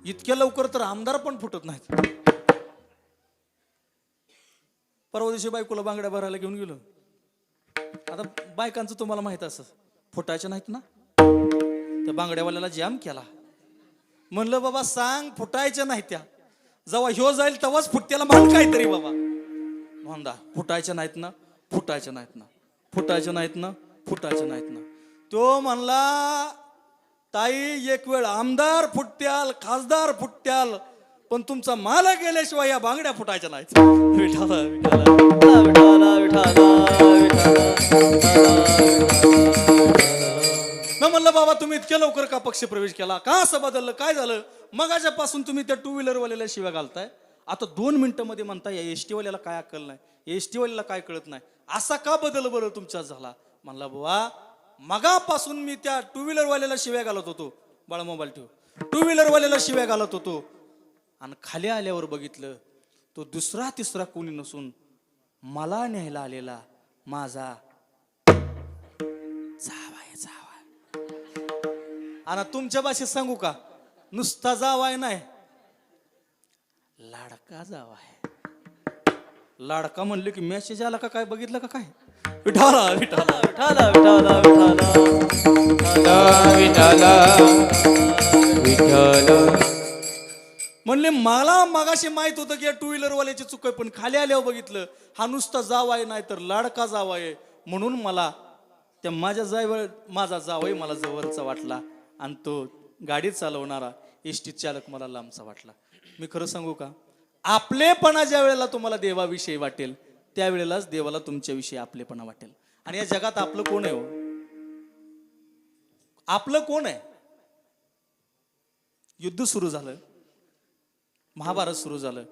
इतक्या लवकर तर आमदार पण फुटत नाहीत. परवा दिवशी बायकोला बांगड्या भरायला घेऊन गेलो. आता बायकांचं तुम्हाला माहित असं फुटायच्या नाहीत ना. त्या बांगड्यावाल्याला जाम केला. म्हणलं बाबा सांग फुटायच्या नाही त्या, जेव्हा ह्यो जाईल तेव्हाच फुटत्याला म्हण काहीतरी बाबा. म्हणदा फुटायच्या नाहीत ना, फुटायच्या नाहीत ना, फुटायच्या नाहीत ना, फुटायच्या नाहीत ना. तो म्हणला ताई एक वेळ आमदार फुटत्याल, खासदार फुटत्याल, पण तुमचा माल गेल्याशिवाय या बांगड्या फुटायच्या नाहीत. विठाला विठाला विठाला म्हणलं बाबा तुम्ही इतक्या लवकर का पक्ष प्रवेश केला, का असं बदललं, काय झालं. मगाच्यापासून तुम्ही त्या टू व्हीलरवाल्याला शिव्या घालताय, आता 2 मिनिटांमध्ये म्हणताय या एस टीवाल्याला काय अक्कल नाही, एस टीवाल्याला काय कळत नाही, असा का बदल बरं तुमच्यात झाला. म्हणला बाबा मगापासून मी त्या टू व्हीलरवाल्याला शिव्या घालत होतो, बाळा मोबाईल ठेव, टू व्हीलरवाल्याला शिव्या घालत होतो आणि खाली आल्यावर बघितलं तो दुसरा तिसरा कोणी नसून मला न्यायला आलेला माझा जावाय जावाय. आणि तुमच्या भाषेत सांगू का, नुसता जावाय नाही, लाडका जावाय. लाडका म्हणले की मेसेज आला का काय, बघितलं का काय. विठाला विठाला विठाला विठाला विठाला विठाला. म्हणले मला मगाशी माहित होतं की या टू व्हीलर वाल्याची चूक आहे, पण खाली आल्यावर बघितलं हा नुसता जावाय नाही तर लाडका जावाय, म्हणून मला त्या माझा जावई मला जवळचा वाटला आणि तो गाडी चालवणारा एसटी चालक मला लांबचा वाटला. मी खरं सांगू का, आपलेपणा ज्या वेळेला तुम्हाला देवाविषयी वाटेल त्यावेळेलाच देवाला तुमच्याविषयी आपलेपणा वाटेल. आणि या जगात आपलं कोण आहे हो, आपलं कोण आहे. युद्ध सुरू झालं, महाभारत सुरू झालं,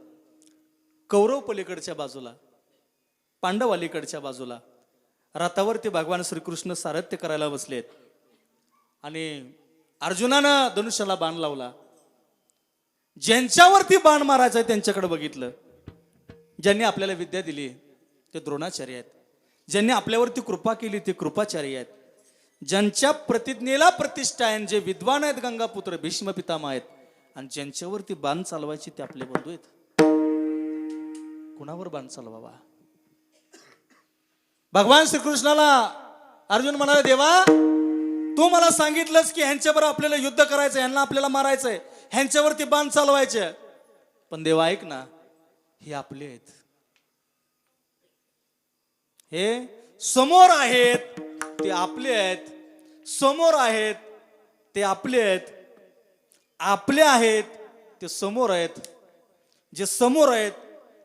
कौरव पलीकडच्या बाजूला, पांडव अलीकडच्या बाजूला. रथावरती भगवान श्रीकृष्ण सारथ्य करायला बसलेत आणि अर्जुनानं धनुष्याला बाण लावला. ज्यांच्यावरती बाण मारायचा त्यांच्याकडे बघितलं. ज्यांनी आपल्याला विद्या दिली ते द्रोणाचार्य आहेत, ज्यांनी आपल्यावरती कृपा केली ते कृपाचार्य आहेत, ज्यांच्या प्रतिज्ञेला प्रतिष्ठा आहे, जे विद्वान आहेत गंगापुत्र भीष्म पितामह आहेत, आणि ज्यांच्यावरती बाण चालवायचे ते आपले बंधू आहेत. कुणावर बाण चालवावा. भगवान श्रीकृष्णाला अर्जुन म्हणाले देवा तू मला सांगितलंस की ह्यांच्याबरोबर आपल्याला युद्ध करायचंय, ह्यांना आपल्याला मारायचंय, ह्यांच्यावरती बाण चालवायचे, पण देवा ऐक ना, हे आपले आहेत, हे समोर आहेत ते आपले आहेत, समोर आहेत ते आपले आहेत, आपले आहेत ते समोर आहेत, जे समोर आहेत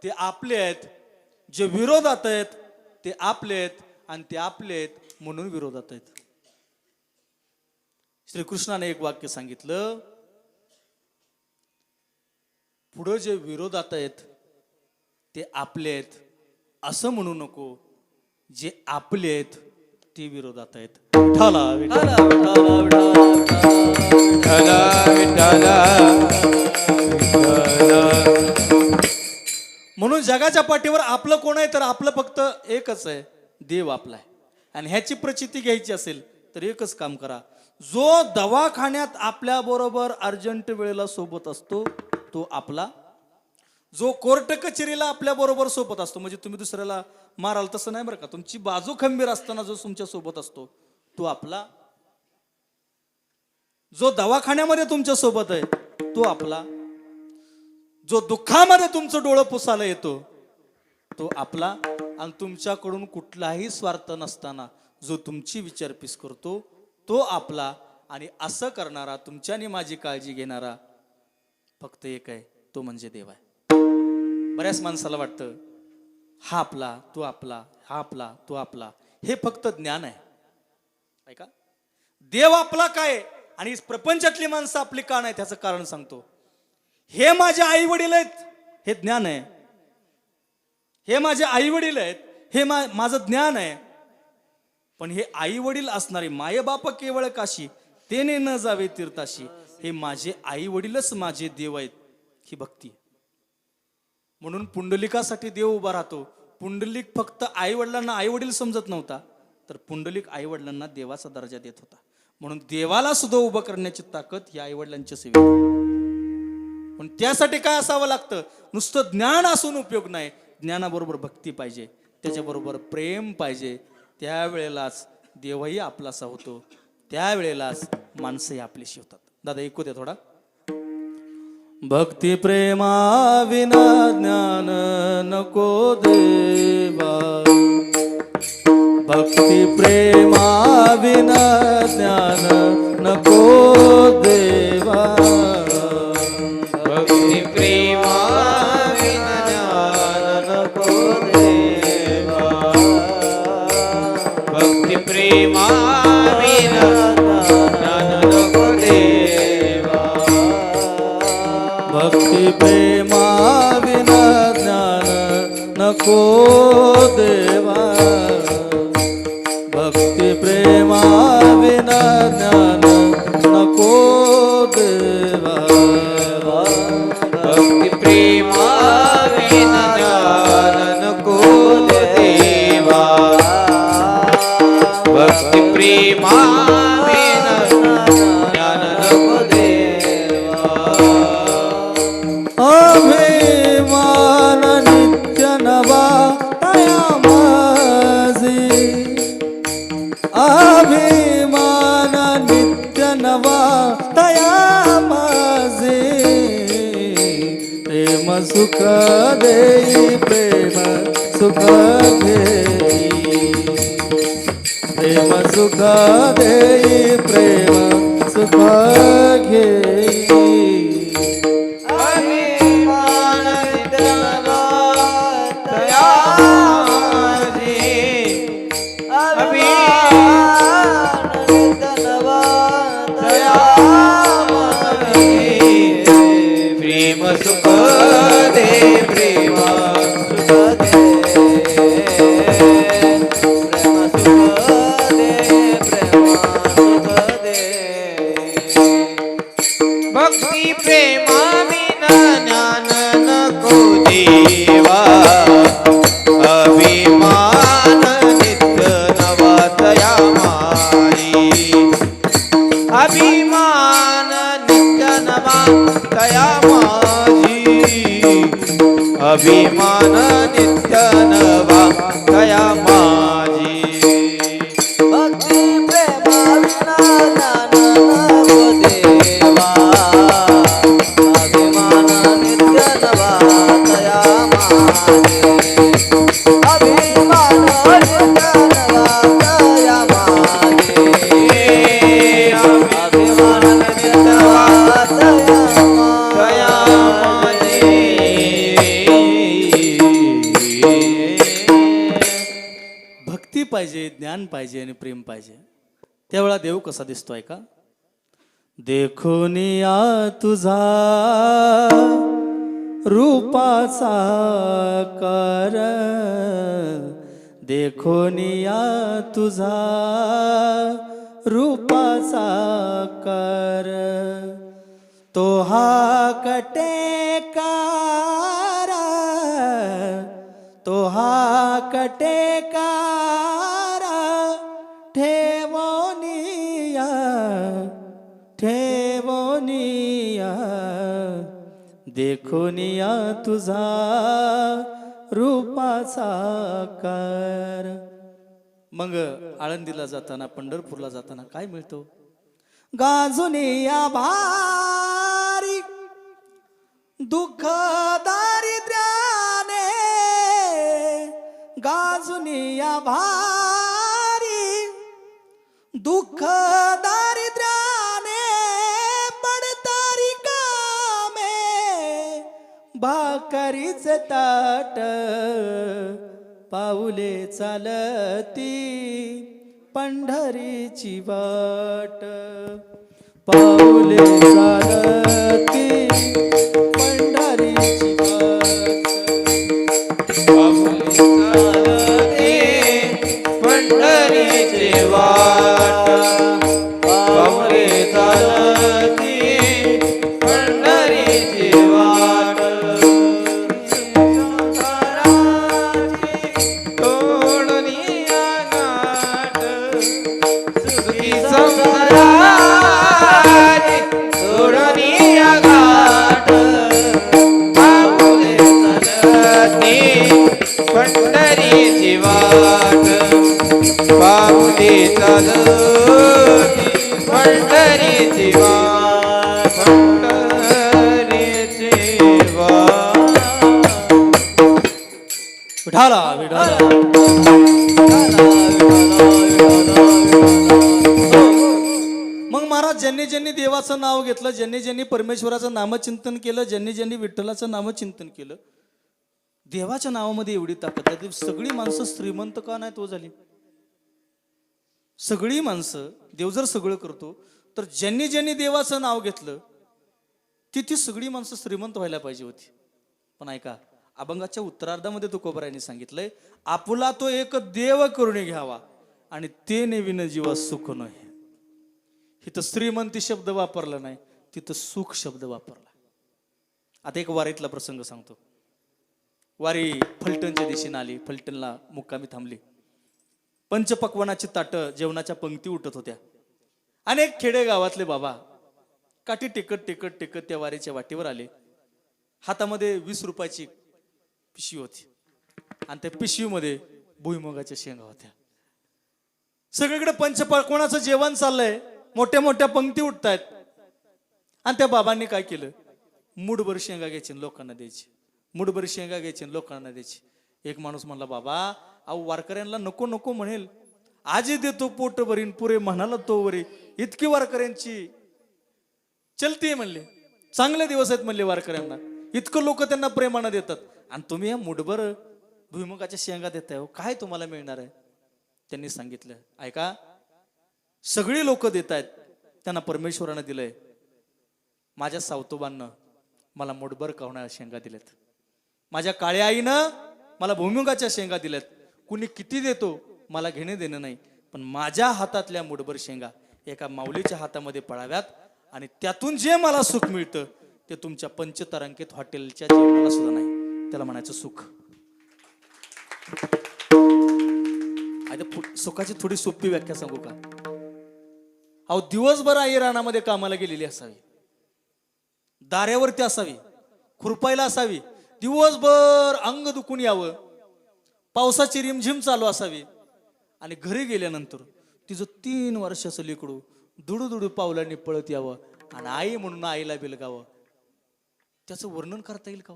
ते आपले आहेत, जे विरोधात आहेत ते आपले आहेत, आणि ते आपले आहेत म्हणून विरोधात आहेत. श्रीकृष्णाने एक वाक्य सांगितलं, पुढे जे विरोधात आहेत ते आपले आहेत असं म्हणू नको, जे आपले आहेत ते विरोधात आहेत. विठाला विठाला विठाला विठाला म्हणून जगाच्या पाठीवर आपलं कोण आहे तर आपलं फक्त एकच आहे, देव आपला आहे. आणि ह्याची प्रचिती घ्यायची असेल तर एकच काम करा, जो दवाखान्यात आपल्या बरोबर अर्जंट वेळेला सोबत असतो तो आपला, जो कोर्ट कचेरीला आपल्या बरोबर सोबत असतो, म्हणजे तुम्ही दुसऱ्याला माराल तसं नाही बरं का, तुमची बाजू खंबीर असताना जो तुमच्या सोबत असतो तो आपला, जो दवाखान्यामध्ये तुमच्या सोबत आहे तो आपला, जो दुःखामध्ये तुमचं डोळं पुसायला येतो तो आपला, आणि तुमच्याकडून कुठलाही स्वार्थ नसताना जो तुमची विचारपूस करतो तो आपला. आणि असं करणारा, तुमच्यानी माझी काळजी घेणारा फक्त एक आहे, तो म्हणजे देव आहे. बऱ्याच माणसाला वाटतं हा आपला तो आपला, हा आपला तो आपला. हे फक्त ज्ञान आहे. ऐका, देव आपला काय आणि प्रपंचातली माणसं आपली का नाही त्याचं कारण सांगतो. हे माझे आई वडील आहेत, हे ज्ञान आहे. हे माझे आई वडील आहेत, हे माझं ज्ञान आहे. पण हे आई वडील असणारे, माय बाप केवळ काशी तेने न जावे तीर्थाशी, हे माझे आई वडीलच माझे देव आहेत, ही भक्ती. म्हणून पुंडलिकासाठी देव उभा राहतो. पुंडलिक फक्त आई वडिलांना आई वडील समजत नव्हता, तर पुंडलिक आई वडिलांना देवाचा दर्जा देत होता. म्हणून देवाला सुद्धा उभं करण्याची ताकद ही आई वडिलांच्या सेवेत. पण त्यासाठी काय असावं लागतं? नुसतं ज्ञान असून उपयोग नाही. ज्ञानाबरोबर भक्ती पाहिजे, त्याच्याबरोबर प्रेम पाहिजे. त्यावेळेलाच देवही आपलासा होतो, त्यावेळेलाच माणसंही आपलीशी होतात. दादा ऐकू द्या थोडा. भक्ती प्रेमा विना ज्ञान नको देवा, भक्ती प्रेमा विना ज्ञान नको देवा, भक्ती प्रेमा विना ज्ञान नको देवा, भक्ती प्रेमा विना ज्ञान नको देवा, भक्ती प्रेमा विना ज्ञान नको देवा, भक्ती प्रेमा विना ज्ञान नको देवा, भक्ती प्रेमा विना ज्ञान नको देवा, भक्ती प्रेमा विना ज्ञान नको देवा. अभिमान नित्य नवा तया माझी, अभिमान नित्य नवा तया माझे, प्रेम सुख देई प्रेम सुख घेई, प्रेम सुख देई प्रेम सुख घेई. अभिमान नित्य तया माझी, तया माझी, प्रेम सुख दे प्रेम सुख भक्ती प्रेमा विना ज्ञान नको देवा, अभिमान नित्य नवा तया माई, अभिमान नित्य नवा तया माझी, अभिमान नित्य नवा तया माझी. भक्ती प्रेमा विना ज्ञान नको देवा, अभिमान नित्य नवा तया माझे, अभिमान नित्य नवा तया माझे, अभिमान नित्य नवा तया तया भक्ती पाहिजे, ज्ञान पाहिजे आणि प्रेम पाहिजे. त्यावेळा देव कसा दिसतोय का? देखोनिया तुझा रूपाचा कर, देखोनिया तुझा रूपाचा कर, तो हा कटेकार, तो हा कटेकार, ठेवोनिया ठेवोनिया, देखोनिया तुझा रूपाचा कर. मग आळंदीला जाताना, पंढरपूरला जाताना काय मिळतो? गाजुनिया भारी दुःख दारिद्र्याने गाजुनिया भारी, दुःख दारिद्र्याने पडतारी कामे, भाकरीच ताट पाऊले चालती पंढरीची वाट, पाऊले चालती पंढरीची वाट, पाऊले चालती पंढरीची वाट, पाऊले चालती पंढरीची वाट, तोडनिया गाठ, सुखी संसाराची तोडनिया गाठ, पाऊले चालती पंढरीची वाट, पाऊले चालती पंढरीची वाट, पंढरीची वाट. विठाला विठाला. मग महाराज ज्यांनी ज्यांनी देवाचं नाव घेतलं, ज्यांनी ज्यांनी परमेश्वराचं नामचिंतन केलं, ज्यांनी ज्यांनी विठ्ठलाचं नामचिंतन केलं, देवाच्या नावामध्ये एवढी ताकद आहे. सगळी माणसं श्रीमंत का नाही तो झाली? सगळी माणसं, देव जर सगळं करतो तर ज्यांनी ज्यांनी देवाचं नाव घेतलं ती सगळी माणसं श्रीमंत व्हायला पाहिजे होती. पण ऐका, अभंगाच्या उत्तरार्धामध्ये तुकोबरायांनी सांगितलंय, आपुला तो एक देव करून घ्यावा आणि ते नेविन जीवा सुख नये. इथं श्रीमंती शब्द वापरला नाही, तिथं सुख शब्द वापरला. आता एक वारीतला प्रसंग सांगतो. वारी फलटणच्या दिशेने आली, फलटणला मुक्कामी थांबली. पंचपक्वानाची ताटं जेवणाच्या पंक्ती उठत होत्या. अनेक खेडे गावातले बाबा काठी टेकत टेकत टेकत त्या वारीच्या वाटेवर आले. हातामध्ये 20 रुपयाची पिशवी होती आणि त्या पिशवीमध्ये भुईमुगाच्या शेंगा होत्या. सगळीकडे पंचपक्वानाचं जेवण चाललंय, मोठ्या मोठ्या पंक्ती उठतायत. आणि त्या बाबांनी काय केलं, मूठभर शेंगा घ्यायची लोकांना द्यायची, मूठभर शेंगा घ्यायची लोकांना द्यायची. एक माणूस म्हणला, बाबा अहो वारकऱ्यांना नको नको म्हणेल, आजी देतो पोट भरीन पुरे म्हणाला तो वरी, इतकी वारकऱ्यांची चलती म्हणले, चांगले दिवस आहेत म्हणले वारकऱ्यांना, इतकं लोक त्यांना प्रेमानं देतात आणि तुम्ही या मुठभर भुईमुगाच्या शेंगा देताय, हो काय तुम्हाला मिळणार आहे? त्यांनी सांगितलं, ऐका, सगळी लोक देत आहेत, त्यांना परमेश्वरानं दिलंय, माझ्या सावतोबांना मला मुठभर कवण्या शेंगा दिल्यात, माझ्या काळ्या आईनं मला भुईमुगाच्या शेंगा दिल्यात. कुणी किती देतो मला घेणे देणं नाही, पण माझ्या हातातल्या मुठभर शेंगा एका माऊलीच्या हातामध्ये पडाव्यात आणि त्यातून जे मला सुख मिळतं ते तुमच्या पंचतारांकित हॉटेलच्या जेवणाला सुद्धा नाही, त्याला म्हणायचं सुख. आता सुखाची थोडी सोपी व्याख्या सांगू का? अहो दिवसभर आई रानामध्ये कामाला गेलेली असावी, दाऱ्यावरती असावी, खुरपायला असावी, दिवसभर अंग दुखून यावं, पावसाची रिमझिम चालू असावी आणि घरी गेल्यानंतर तिचं 3 वर्षाचं लेकरू दुडू दुडू पावलांनी पळत यावं आणि आई म्हणून आईला बिलगावं. त्याचं वर्णन करता येईल का?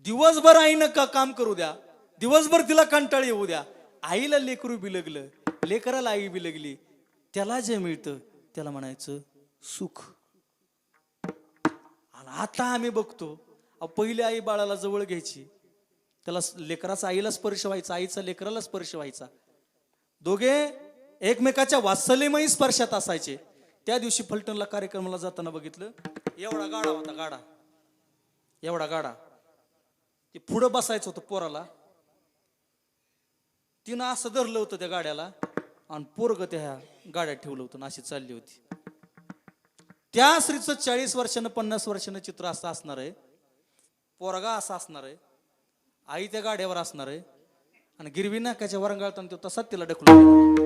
दिवसभर आईनं का काम करू द्या, दिवसभर तिला कंटाळ येऊ द्या, आईला लेकरू बिलगलं, लेकराला आई बिलगली, त्याला जे मिळतं त्याला म्हणायचं सुख. आणि आता आम्ही बघतो, पहिली आई बाळाला जवळ घ्यायची, त्याला लेकराचा आईला स्पर्श व्हायचा, आईचा लेकराला स्पर्श व्हायचा, दोघे एकमेकाच्या वात्सल्यमयी स्पर्शात असायचे. त्या दिवशी फलटणला कार्यक्रमाला जाताना बघितलं, एवढा गाडा होता, गाडा एवढा गाडा, ते पुढं बसायचं होतं पोराला, तिनं असं धरलं होतं त्या गाड्याला आणि पोरग त्या गाड्यात ठेवलं होतं, अशी चालली होती. त्या स्त्रीचं 40 वर्षानं 50 वर्षानं चित्र असं असणार आहे, पोरगा असा असणार आहे, आई त्या गाड्यावर असणार आहे आणि गिरवी नाकाच्या वरंगाळताना तो तसाच तिला ढकलून.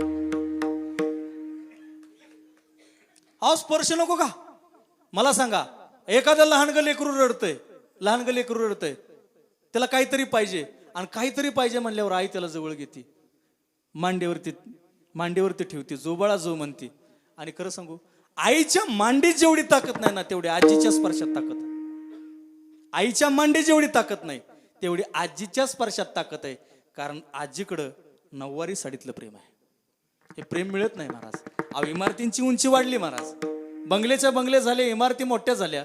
अहो स्पर्श नको का? मला सांगा, एखादं लहानगं लेकरू रडतंय, लहानगं लेकरू रडतंय, त्याला काहीतरी पाहिजे आणि काहीतरी पाहिजे म्हणल्यावर आई त्याला जवळ घेते, मांडीवरती ठेवते, जो बाळा जो म्हणते. आणि खरं सांगू, आईच्या मांडीत जेवढी ताकद नाही ना तेवढी आजीच्या स्पर्शात ताकद. आईच्या मांडी जेवढी ताकद नाही तेवढी आजीच्या स्पर्शात ताकद आहे. कारण आजीकडं नऊवारी साडीतलं प्रेम आहे. हे प्रेम मिळत नाही महाराज. अहो इमारतींची उंची वाढली महाराज, बंगल्याच्या बंगले झाले, इमारती मोठ्या झाल्या,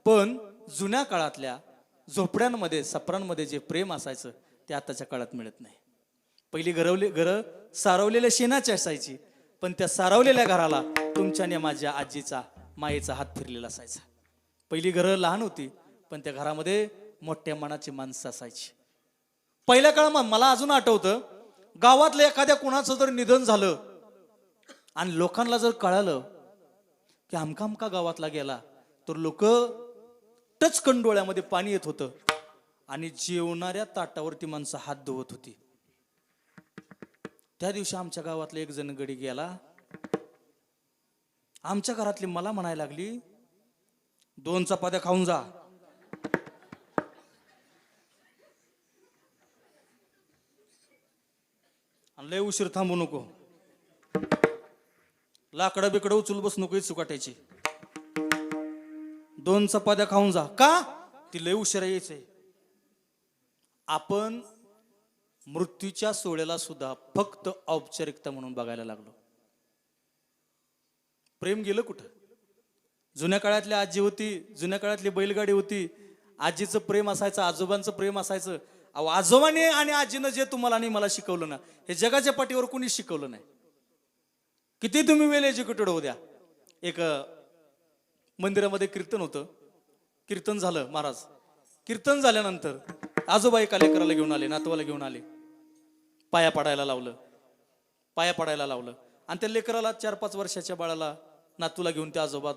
पण जुन्या काळातल्या झोपड्यांमध्ये सपरांमध्ये जे प्रेम असायचं ते आताच्या काळात मिळत नाही. पहिली घरं सारवलेल्या शेणाची असायची, पण त्या सारवलेल्या घराला तुमच्या आणि माझ्या आजीचा मायेचा हात फिरलेला असायचा. पहिली घरं लहान होती, पण त्या घरामध्ये मोठ्या मनाची माणसं असायची. पहिल्या काळात मला अजून आठवतं, गावातलं एखाद्या कोणाचं जर निधन झालं आणि लोकांना जर कळालं की अमका अमका गावातला गेला, तर लोक टचकन डोळ्यामध्ये पाणी येत होतं आणि जेवणाऱ्या ताटावरती माणसं हात धुवत होती. त्या दिवशी आमच्या गावातला एक जण गडी गेला. आमच्या घरातली मला म्हणायला लागली, 2 चपात्या खाऊन जा. आणि लय उशीर थांबू नको, लाकडं बिकडं उचलू बस नको सुकाटायची, 2 चपात्या खाऊन जा. का? ती लय उशिरा यायचंय. आपण मृत्यूच्या सोहळ्याला सुद्धा फक्त औपचारिकता म्हणून बघायला लागलो. प्रेम गेलं कुठं? जुन्या काळातली आजी होती, जुन्या काळातली बैलगाडी होती, आजीचं प्रेम असायचं, आजोबांचं प्रेम असायचं. अहो आजोबाने आणि आजीनं जे तुम्हाला आणि मला शिकवलं ना, हे जगाच्या पाठीवर कोणी शिकवलं नाही. किती तुम्ही वेल एज्युकेटेड होऊ द्या. एक मंदिरामध्ये कीर्तन होतं, कीर्तन झालं महाराज. कीर्तन झाल्यानंतर आजोबा एका लेकराला घेऊन आले, नातवाला घेऊन आले, पाया पडायला लावलं, पाया पडायला लावलं. आणि त्या लेकराला 4-5 वर्षाच्या बाळाला नातूला घेऊन त्या आजोबा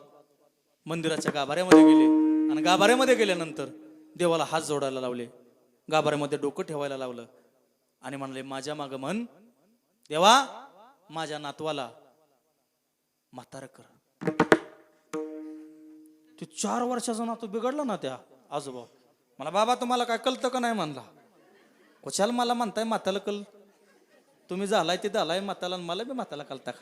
मंदिराच्या गाभाऱ्यामध्ये गेले. आणि गाभाऱ्यामध्ये गेल्यानंतर देवाला हात जोडायला लावले, गाभाऱ्यामध्ये डोकं ठेवायला लावलं आणि म्हणले, माझ्या मागं म्हण, देवा माझ्या नातवाला म्हातारं कर. ते 4 वर्षाचा नातू बिघडला ना त्या आजोबा. मला, बाबा तुम्हाला काय कळतं का नाही म्हणला. कशाला मला म्हणताय म्हाताला कल? तुम्ही झालाय ते झालाय म्हाताला, मला बी म्हाताला कळता का?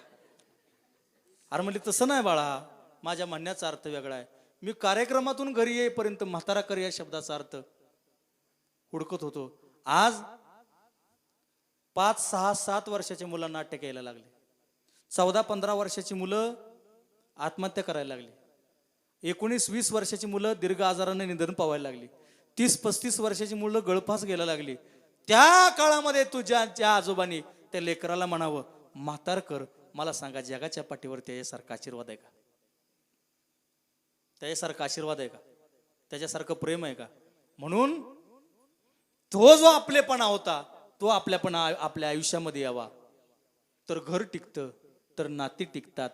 अरे म्हणले तसं नाही बाळा, माझ्या म्हणण्याचा अर्थ वेगळा आहे. मी कार्यक्रमातून घरी येईपर्यंत म्हातारा कर या शब्दाचा अर्थ हुडकत होतो. आज 5, 6, 7 वर्षाच्या मुलांना अटक यायला लागले, 14-15 वर्षाची मुलं आत्महत्या करायला लागली, 19-20 वर्षाची मुलं दीर्घ आजाराने निधन पावायला लागली, 30-35 वर्षाची मुलं गळफास घ्यायला लागली. त्या काळामध्ये तुझ्या आजोबांनी त्या लेकराला म्हणावं, म्हातार कर. मला सांगा, जगाच्या पाठीवर त्याच्यासारखा आशीर्वाद आहे का? त्याच्यासारखा आशीर्वाद आहे का? त्याच्यासारखं प्रेम आहे का? म्हणून तो जो आपलेपणा होता, तो आपल्या आयुष्यामध्ये यावा, तर घर टिकतं, तर नाती टिकतात,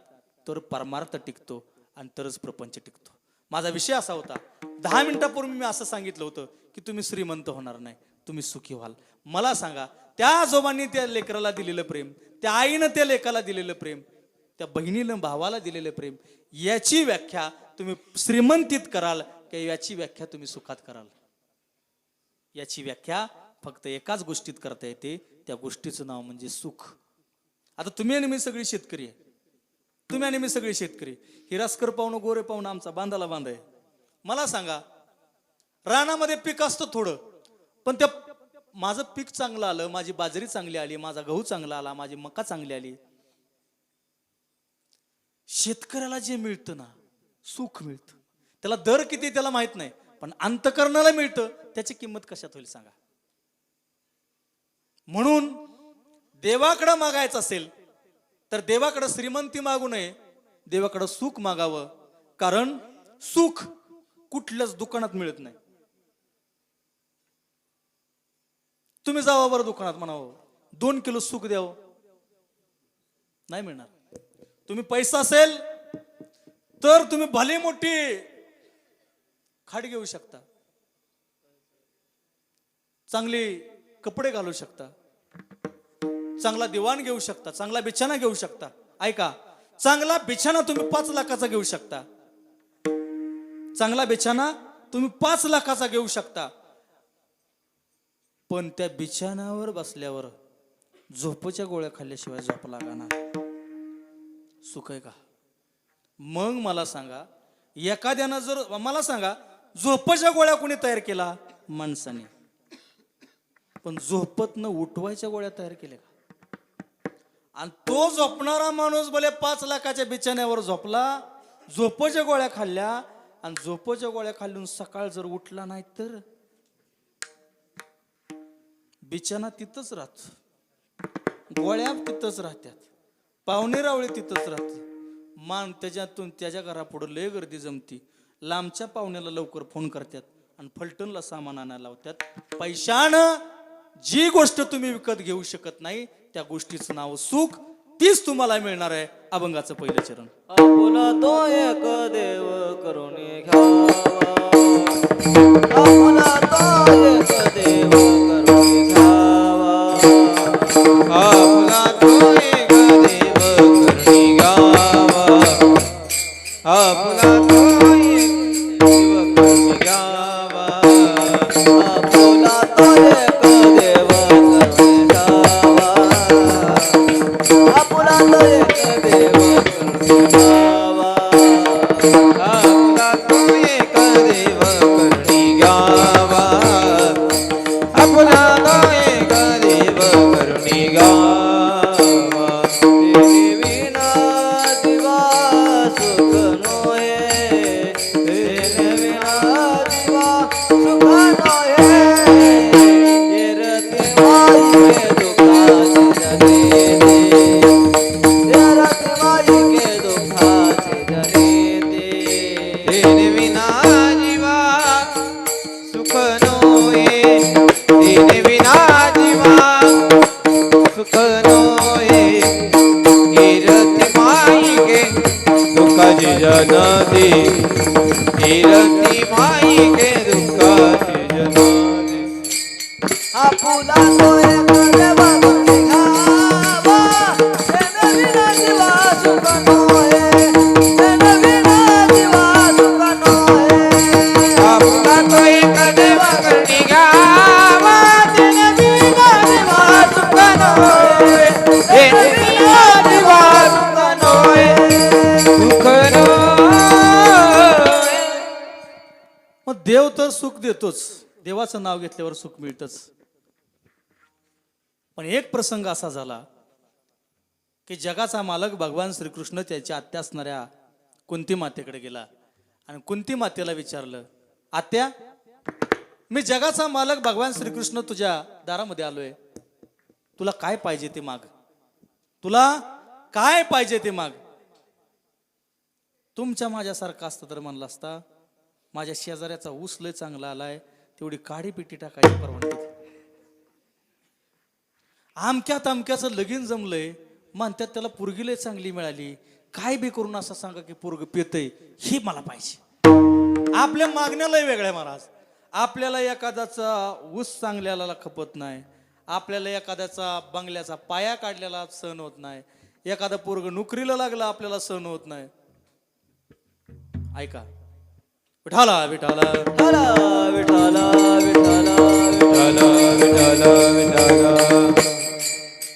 तर परमार्थ टिकतो आणि तरच प्रपंच टिकतो. माझा विषय असा होता, 10 मिनिटापूर्वी मी असं सांगितलं होतं की तुम्ही श्रीमंत होणार नाही, तुम्ही सुखी व्हाल. मला सांगा, त्या आजोबांनी त्या लेकराला दिलेलं प्रेम, त्या आईनं त्या लेकाला दिलेलं प्रेम, त्या बहिणीनं भावाला दिलेलं प्रेम, याची व्याख्या तुम्ही श्रीमंतीत कराल की याची व्याख्या तुम्ही सुखात कराल? याची व्याख्या फक्त एकाच गोष्टीत करता येते, त्या गोष्टीचं नाव म्हणजे सुख. आता तुम्ही आणि मी सगळी शेतकरी आहे, तुम्ही आणि मी सगळी शेतकरी. हिरासकर पाहुणं, गोरे पाहुणं आमचा बांधाला बांध आहे. मला सांगा, रानामध्ये पीक असतं थोडं, पण त्या माझं पीक चांगलं आलं, माझी बाजरी चांगली आली, माझा गहू चांगला आला, माझी मका चांगली आली. शेतकऱ्याला जे मिळतं ना, सुख मिळतं. त्याला दर किती त्याला माहित नाही, पण अंतकरणाला मिळतं, त्याची किंमत कशात होईल सांगा? म्हणून देवाकडं मागायचं असेल तर देवाकडं श्रीमंती मागू नये, देवाकडं सुख मागावं. कारण सुख कुठल्याच दुकानात मिळत नाही. तुम्ही जावा बरं दुकानात, म्हणावं 2 किलो सुख द्यावं, नाही मिळणार. तुम्ही पैसा असेल तर तुम्ही भले मोठी खाट घेऊ शकता, चांगले कपडे घालू शकता, चांगला दिवाण घेऊ शकता, चांगला बिछाना घेऊ शकता. ऐका, चांगला बिछाना तुम्ही 5 लाखाचा घेऊ शकता, चांगला बिछाना तुम्ही 5 लाखाचा घेऊ शकता. पण त्या बिछाणावर बसल्यावर झोपच्या गोळ्या खाल्ल्याशिवाय झोप लागणार, सुख आहे का? मग मला सांगा, एखाद्यानं जर, मला सांगा, झोपच्या गोळ्या कोणी तयार केला? माणसाने. पण झोपत न उठवायच्या गोळ्या तयार केल्या का? आणि तो झोपणारा माणूस भले 5 लाखाच्या बिछाण्यावर झोपला, झोपच्या गोळ्या खाल्ल्या, आणि झोपच्या गोळ्या खाल्लून सकाळ जर उठला नाही तर बिछाना तिथंच राहतो, गोळ्या तिथंच राहत्यात, पाहुणे रावळे तिथंच राहते. मान त्याच्यातून त्याच्या घरापुढं लय गर्दी जमती. लांबच्या पाहुण्याला लवकर फोन करतात आणि फलटणला सामान आणायला लावतात. पैशानं जी गोष्ट तुम्ही विकत घेऊ शकत नाही त्या गोष्टीचं नाव सुख, तीच तुम्हाला मिळणार आहे. अभंगाचं पहिलं चरण. आपुला तो एक देव करुणी घ्यावा, आपुला तो एक देव करुणी घ्यावा, आपला तो एक देव करुणी गावा, आपला तो एक देव करुणी गावा, आपुला तो एक देव करुणी घ्यावा, आपुला तो एक देव करुणी घ्यावा, आपला तो एक देव करुणी गावा, आपला तो एक देव करुणी गावा. तेरी विना दिवा सुख नोहे, तेरे विना दिवा सुख नोहे, तेरते माई के दुखाचे जने दे, तेरते माई के दुखाचे जने दे. तेरे विना जीवा सुख नोए, तेरे बिना जीवा सुख नोए, कीरति माई के दुख जन दे, कीरति माई के दुख जन दे. आपुला तो एक देव करुणी घ्यावा, तेरे विना दिवा सुख नोहे, तेरे विना दिवा सुख नोहे. आपला तो एक देव करुणी गावा, तेरे बिना जीवा सुख नोए, तेरे बिना जीवा सुख नोए, सुख नोए. मग देव तर सुख देतोच, देवाचं नाव घेतल्यावर सुख मिळतच. पण एक प्रसंग असा झाला की जगाचा मालक भगवान श्रीकृष्ण त्याच्या आत्या असणाऱ्या कुंती मातेकडे गेला आणि कुंती मातेला विचारलं, आत्या, मी जगाचा मालक भगवान श्रीकृष्ण तुझ्या दारामध्ये आलोय, तुला काय पाहिजे ते माग, तुला काय पाहिजे ते माग. तुमच्या माझ्यासारखा असतं तर म्हणलं असता, माझ्या शेजाऱ्याचा ऊस लय चांगला आलाय, तेवढी काडी पिटी टाकायची परवानगी दे. आमक्यात आमक्याचं लगीन जमलंय, म्हणतात त्याला पोरगी लय चांगली मिळाली, काय बी करून असं सांगा की पोरग पितय, ही मला पाहिजे. आपल्या मागण्या लय वेगळ्या महाराज. आपल्याला एखाद्याचा ऊस चांगल्याला खपत नाही, आपल्याला एखाद्याचा बंगल्याचा पाया काढलेला सहन होत नाही, एखादा पोरग नोकरीला लागला आपल्याला सहन होत नाही. ऐका, विठाला विठाला विठ्ठला विठ्ठला विठ्ठला विठ्ठल विठ्ठल विठ्ठल.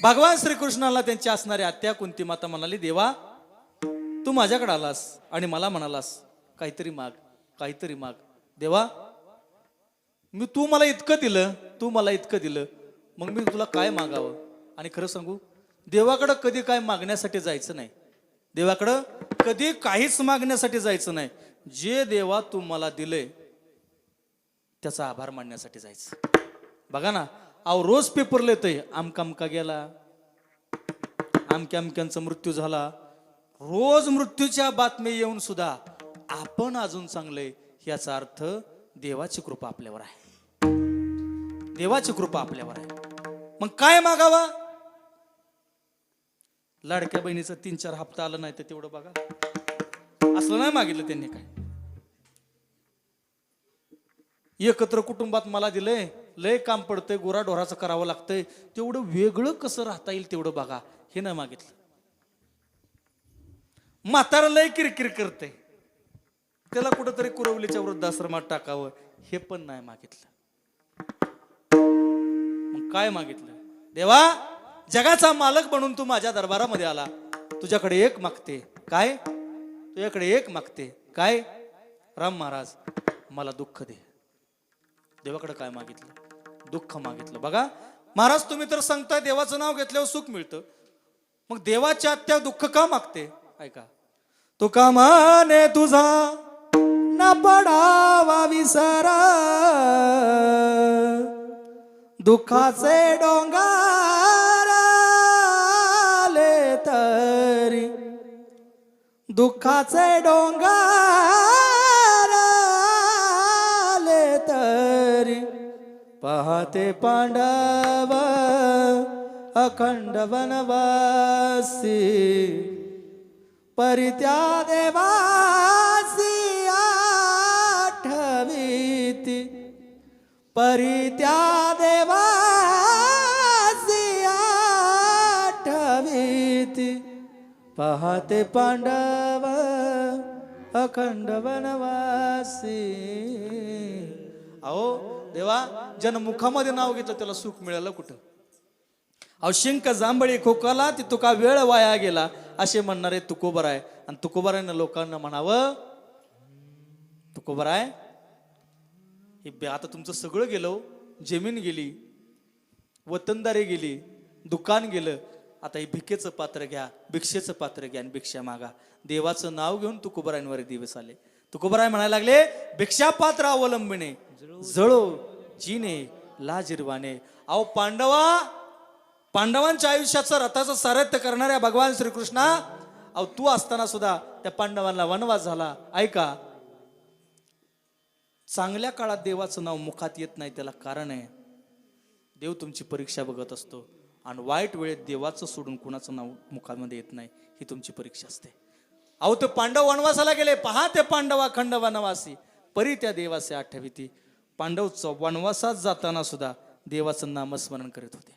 भगवान श्रीकृष्णाला त्यांची असणारी आत्या कुंती माता म्हणाली, देवा, तू माझ्याकडे आलास आणि मला म्हणालास काहीतरी माग, काहीतरी माग. देवा, तू मला इतकं दिलं, तू मला इतकं दिलं, मग मी तुला काय मागावं? आणि खरं सांगू, देवाकडं कधी काय मागण्यासाठी जायचं नाही, देवाकडं कधी काहीच मागण्यासाठी जायचं नाही. जे देवा तू मला दिलंय त्याचा आभार मानण्यासाठी जायचं. बघा ना, अहो रोज पेपरला येतंय, आमका गेला, अमक्यांचा मृत्यू झाला, रोज मृत्यूच्या बातम्या येऊन सुद्धा आपण अजून चांगले, याचा अर्थ देवाची कृपा आपल्यावर आहे, देवाची कृपा आपल्यावर आहे. मग काय मागावा? लाडक्या बहिणीचं 3-4 हप्ता आलं नाही तर तेवढं बघा, असलं नाही मागितलं त्यांनी. काय एकत्र कुटुंबात मला दिलंय, लय काम पडतंय, गुराढोराचं करावं लागतंय, तेवढं वेगळं कसं राहता येईल तेवढं बघा, हे नाही मागितलं. म्हातारा लय किरकिर करते, त्याला कुठंतरी कुरवलीच्या वृद्धाश्रमात टाकावं, हे पण नाही मागितलं. मग काय मागितलं? देवा, जगाचा मालक म्हणून तू माझ्या दरबारामध्ये आला, तुझ्याकडे एक मागते. काय? तुझ्याकडे एक मागते. काय? राम महाराज, मला दुःख दे. देवाकडे काय मागितलं? दुःख मागितलं. बघा महाराज, तुम्ही तर सांगताय देवाचं नाव घेतल्यावर सुख मिळतं, मग देवाच्या आत्या दुःख का मागते? ऐका. तो का माने तुझा न पडावा विसरा, दुःखाचे डोंगर आले तरी, दुःखाचे डोंगर आले तरी, पाहते पांडव अखंड वनवासी, परित्या देवासी आठवीती, परित्या देवासी आठवीती, पाहते पांडव अखंड वनवासी. अहो देवा, ज्यानं मुखामध्ये नाव घेतलं त्याला सुख मिळालं कुठं? अहो शिंक जांभळी खोकाला ती तुका वेळ वाया गेला असे म्हणणारे तुकोबर आहे. आणि तुकोबरायनं लोकांना म्हणावं, तुकोबर आहे हे आता तुमचं सगळं गेलं, जमीन गेली, वतनदारी गेली, दुकान गेलं, आता हे भिकेचं पात्र घ्या, भिक्षेचं पात्र घ्या आणि भिक्षा मागा. देवाचं नाव घेऊन तुकोबरायांवर दिवस आले. तुकोबराय म्हणायला लागले, भिक्षा पात्र अवलंबणे जळो जिने लाजिरवाने. अहो पांडवांच्या आयुष्याचं रथाचं सारथ्य करणाऱ्या भगवान श्रीकृष्णा, अहो तू असताना सुद्धा त्या पांडवांना वनवास झाला. ऐका, चांगल्या काळात देवाचं नाव मुखात येत नाही, त्याला कारण आहे देव तुमची परीक्षा बघत असतो. आणि वाईट वेळेत देवाचं सोडून कुणाचं नाव मुखामध्ये येत नाही, ही तुमची परीक्षा असते. अहो ते पांडव वनवासाला गेले, पहा ते पांडवा खंड वनवासी, परी त्या देवाचे आठवीती. पांडव वनवासात जाताना सुद्धा देवाचं नामस्मरण करीत होते.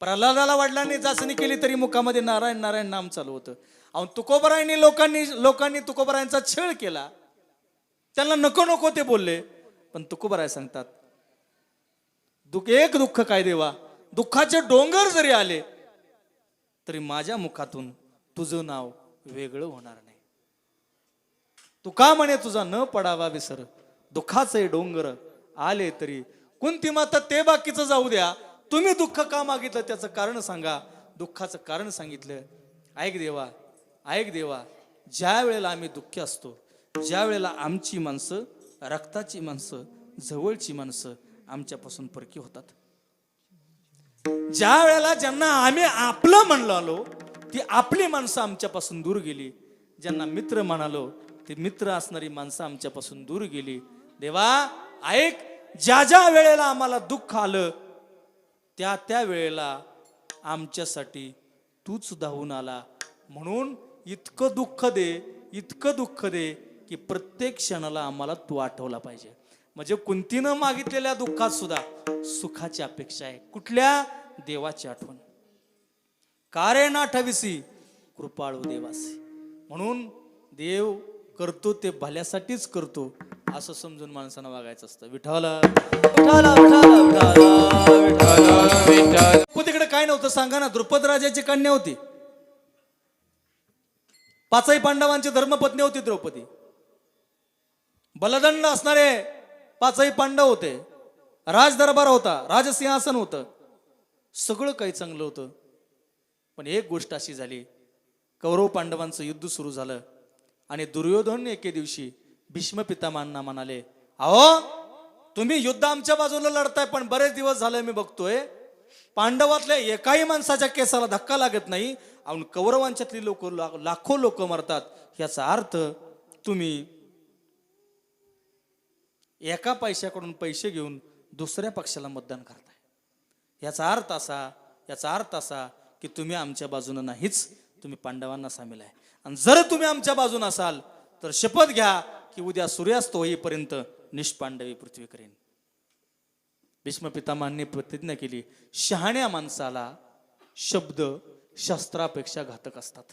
प्रल्हादाला वडिलांनी जाचणी केली तरी मुखामध्ये नारायण नारायण नाम चालू होतं. अहो तुकोबरायांनी लोकांनी तुकोबरायांचा छळ केला, त्यांना नको नको ते बोलले, पण तुकोबराय सांगतात एक दुःख काय देवा, दुःखाचे डोंगर जरी आले तरी माझ्या मुखातून तुझं नाव वेगळं होणार नाही. तुका म्हणे तुझा न पडावा विसर, दुःखाचे डोंगर आले तरी. कुंती माता ते बाकीचं जाऊ द्या, तुम्ही दुःख का मागितलं त्याचं कारण सांगा. दुःखाचं कारण सांगितलं. ऐक देवा, ज्या वेळेला आम्ही दुःखी असतो, ज्या वेळेला आमची माणसं, रक्ताची माणसं, जवळची माणसं आमच्यापासून परकी होतात, ज्या वेळेला ज्यांना आम्ही आपलं म्हणलो ती आपली माणसं आमच्यापासून दूर गेली, ज्यांना मित्र म्हणालो ती मित्र असणारी माणसं आमच्यापासून दूर गेली. देवा ऐक, ज्या वेळेला आम्हाला दुःख आलं त्या वेळेला आमच्यासाठी तूच धावून आला. म्हणून इतकं दुःख दे की प्रत्येक क्षणाला आम्हाला तू आठवला पाहिजे. म्हणजे कुंतीनं मागितलेल्या दुःखात सुद्धा सुखाची अपेक्षा आहे. कुठल्या? देवाची आठवण. कारे ना ठविसी कृपाळू देवासी. म्हणून देव करतो ते भल्यासाठीच करतो असं समजून माणसानं वागायचं असतं. तिकडे काय नव्हतं सांगा ना. द्रुपद राजाची कन्या होती, पाचही पांडवांची धर्मपत्नी होती द्रौपदी. बलदंड असणारे पाचही पांडव होते, राजदरबार होता, राजसिंहासन होतं, सगळं काही चांगलं होतं. पण एक गोष्ट अशी झाली, कौरव पांडवांचं युद्ध सुरू झालं आणि दुर्योधन एके दिवशी भीष्म पितामहांना म्हणाले, अहो तुम्ही युद्ध आमच्या बाजूला लढताय, पण बरेच दिवस झाले मी बघतोय पांडवातल्या एकाही माणसाच्या केसाला धक्का लागत नाही, आणि कौरवांच्यातली लोक लाखो लोक मरतात. याचा अर्थ तुम्ही एका पैशाकडून पैसे घेऊन दुसऱ्या पक्षाला मतदान करताय. याचा अर्थ असा की तुम्ही आमच्या बाजूने नाहीच, तुम्ही पांडवांना सामील आहे. आणि जर तुम्ही आमच्या बाजूने असाल तर शपथ घ्या की उद्या सूर्यास्त होईपर्यंत निष्पांडवी पृथ्वी करेन. भीष्म पितामहांनी प्रतिज्ञा केली, शहाण्या माणसाला शब्द शस्त्रापेक्षा घातक असतात.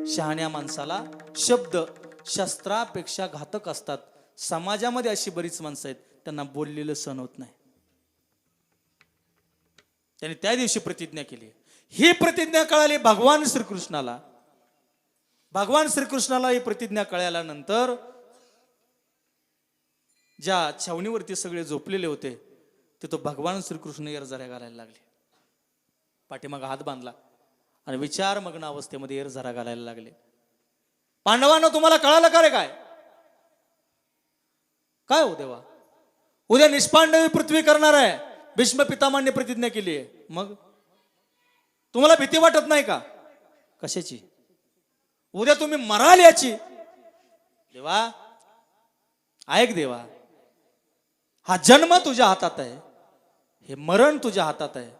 शहाण्या माणसाला शब्द शस्त्रापेक्षा घातक असतात. समाजामध्ये अशी बरीच माणसं आहेत, त्यांना बोललेलं सहन होत नाही. त्यांनी त्या दिवशी प्रतिज्ञा केली. ही प्रतिज्ञा कळाली भगवान श्रीकृष्णाला. भगवान श्रीकृष्णाला ही प्रतिज्ञा कळल्यानंतर ज्या छावणीवरती सगळे झोपलेले होते तिथं भगवान श्रीकृष्ण एरझऱ्या घालायला लागले. पाठीमागा हात बांधला आणि विचारमग्न अवस्थेमध्ये एरझरा घालायला लागले. पांडवांना तुम्हाला कळालं का रे काय? काय हो देवा, उद्या निष्पांडवी पृथ्वी करणार आहे, भीष्म पितामहांनी प्रतिज्ञा केली आहे. मग तुम्हाला भीती वाटत नाही का? कशाची? उद्या तुम्ही मराल याची. देवा ऐक देवा, हा जन्म तुझ्या हातात आहे, हे मरण तुझ्या हातात आहे.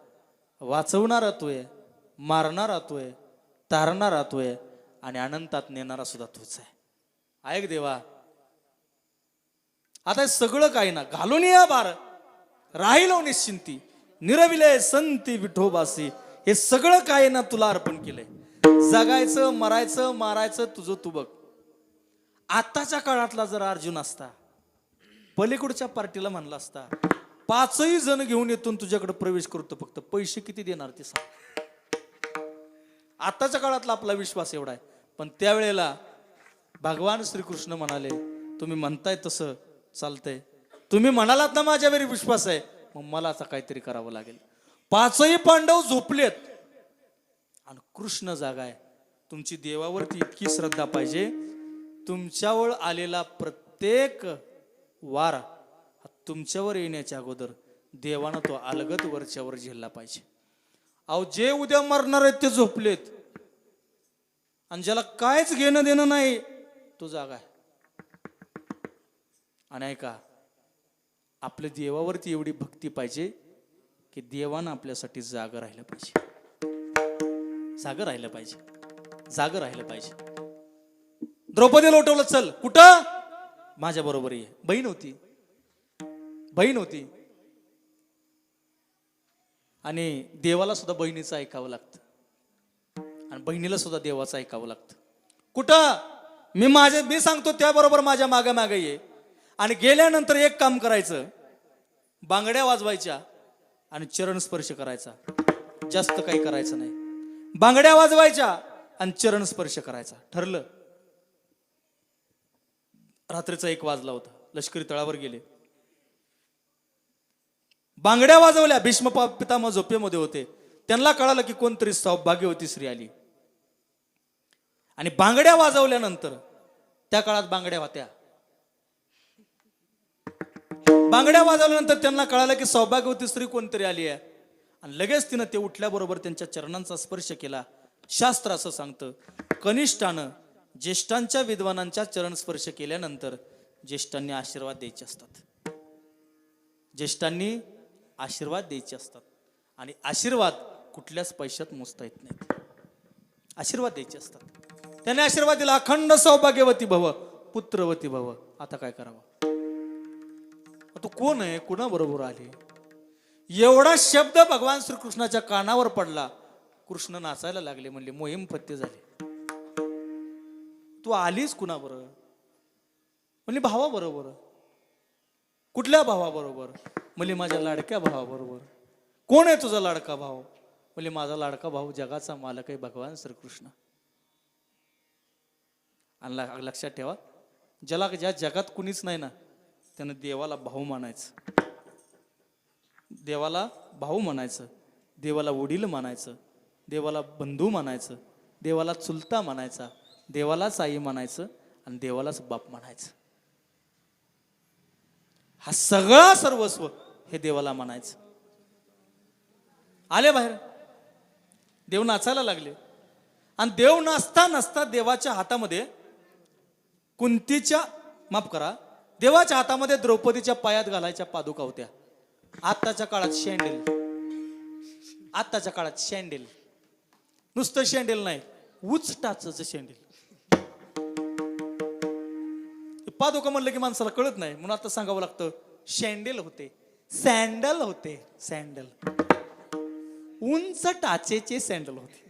वाचवणारा तू आहे, मारणारा तू आहे, तारणारा तू आहे आणि अनंतात नेणारा सुद्धा तूच आहे. ऐक देवा, आता हे सगळं काही ना घालून या बार राहिलो निश्चिंती, निरविले संती विठोबासी. हे सगळं काय ना तुला अर्पण केलंय. जगायचं, मरायचं, मारायचं तुझं तू बघ. आताच्या काळातला जर अर्जुन असता, पलीकडच्या पार्टीला म्हणला असता, 5ही जण घेऊन येतून तुझ्याकडे प्रवेश करतो, फक्त पैसे किती देणार ते सांग. आताच्या काळातला आपला विश्वास एवढा आहे. पण त्यावेळेला भगवान श्रीकृष्ण म्हणाले, तुम्ही म्हणताय तसं चालतंय, तुम्ही म्हणालात ना माझ्यावर विश्वास आहे, मग मला आता काहीतरी करावं लागेल. 5ही पांडव झोपलेत आणि कृष्ण जागा आहे. तुमची देवावरती इतकी श्रद्धा पाहिजे, तुमच्यावर आलेला प्रत्येक वार तुमच्यावर येण्याच्या अगोदर देवानं तो अलगद वरच्यावर झेलला पाहिजे. अहो, जे उद्या मरणार आहेत ते झोपलेत आणि ज्याला कायच घेणं देणं नाही तो जागा आहे. आणि ऐका, आपल्या देवावरती एवढी भक्ती पाहिजे की देवानं आपल्यासाठी जागं राहिलं पाहिजे, जागं राहिलं पाहिजे, जागं राहिलं पाहिजे. द्रौपदीला उठवलं, चल कुठं, माझ्या बरोबर ये. बहीण होती, बहीण होती. आणि देवाला सुद्धा बहिणीचं ऐकावं लागतं आणि बहिणीला सुद्धा देवाचं ऐकावं लागतं. कुठं, मी सांगतो त्याबरोबर माझ्या मागे मागे ये. आणि गेल्यानंतर एक काम करायचं, बांगड्या वाजवायच्या आणि चरण स्पर्श करायचा, जास्त काही करायचं नाही. बांगड्या वाजवायच्या आणि चरण स्पर्श करायचा. ठरलं. रात्रीचा 1 वाजला होता, लष्करी तळावर गेले, बांगड्या वाजवल्या. भीष्म पितामह झोपेमध्ये होते. त्यांना कळालं की कोणतरी सौभाग्यवती स्त्री आली. आणि बांगड्या वाजवल्यानंतर, त्या काळात बांगड्या होत्या, बांगड्या वाजवल्यानंतर त्यांना कळालं की सौभाग्यवती स्त्री कोणतरी आली आहे. आणि लगेच तिनं ते उठल्याबरोबर त्यांच्या चरणांचा स्पर्श केला. शास्त्र असं सांगतं, कनिष्ठानं ज्येष्ठांच्या विद्वानांच्या चरण स्पर्श केल्यानंतर ज्येष्ठांनी आशीर्वाद द्यायचे असतात, ज्येष्ठांनी आशीर्वाद द्यायचे असतात. आणि आशीर्वाद कुठल्याच पैशात मोजता येत नाहीत, आशीर्वाद द्यायचे असतात. त्याने आशीर्वाद दिला, अखंड सौभाग्यवती भव, पुत्रवती भव. आता काय करावं? तू कोण आहे, कुणा बरोबर आले? एवढा शब्द भगवान श्रीकृष्णाच्या कानावर पडला, कृष्ण नाचायला लागले. म्हणले, मोहीम फत्ते झाली. तू आलीस कुणा बरोबर? म्हणले, भावा बरोबर. कुठल्या भावा बरोबर? म्हणले, माझ्या लाडक्या भावा बरोबर. कोण आहे तुझा लाडका भाऊ? म्हणले, माझा लाडका भाऊ जगाचा मालक आहे भगवान श्रीकृष्ण. आणि लक्षात ठेवा, ज्या जगात कुणीच नाही ना, त्यानं देवाला भाऊ मानायचं, देवाला भाऊ म्हणायचं, देवाला वडील मानायचं, देवाला बंधू मानायचं, देवाला चुलता मानायचा, देवालाच आई मानायचं आणि देवालाच बाप म्हणायचं. हा सगळा सर्वस्व हे देवाला मानायचं. आले बाहेर, देव नाचायला लागले. आणि देव नाचता नसता देवाच्या हातामध्ये देवाच्या हातामध्ये द्रौपदीच्या पायात घालायच्या पादुका होत्या. आताच्या काळात शँडेल, नुसतं शँडेल नाही, उच टाचचं शँडेल. पादुका म्हणलं की माणसाला कळत नाही, म्हणून आता सांगावं लागतं, शँडेल होते, सँडल होते, सँडल, उंच टाचेचे सँडल होते.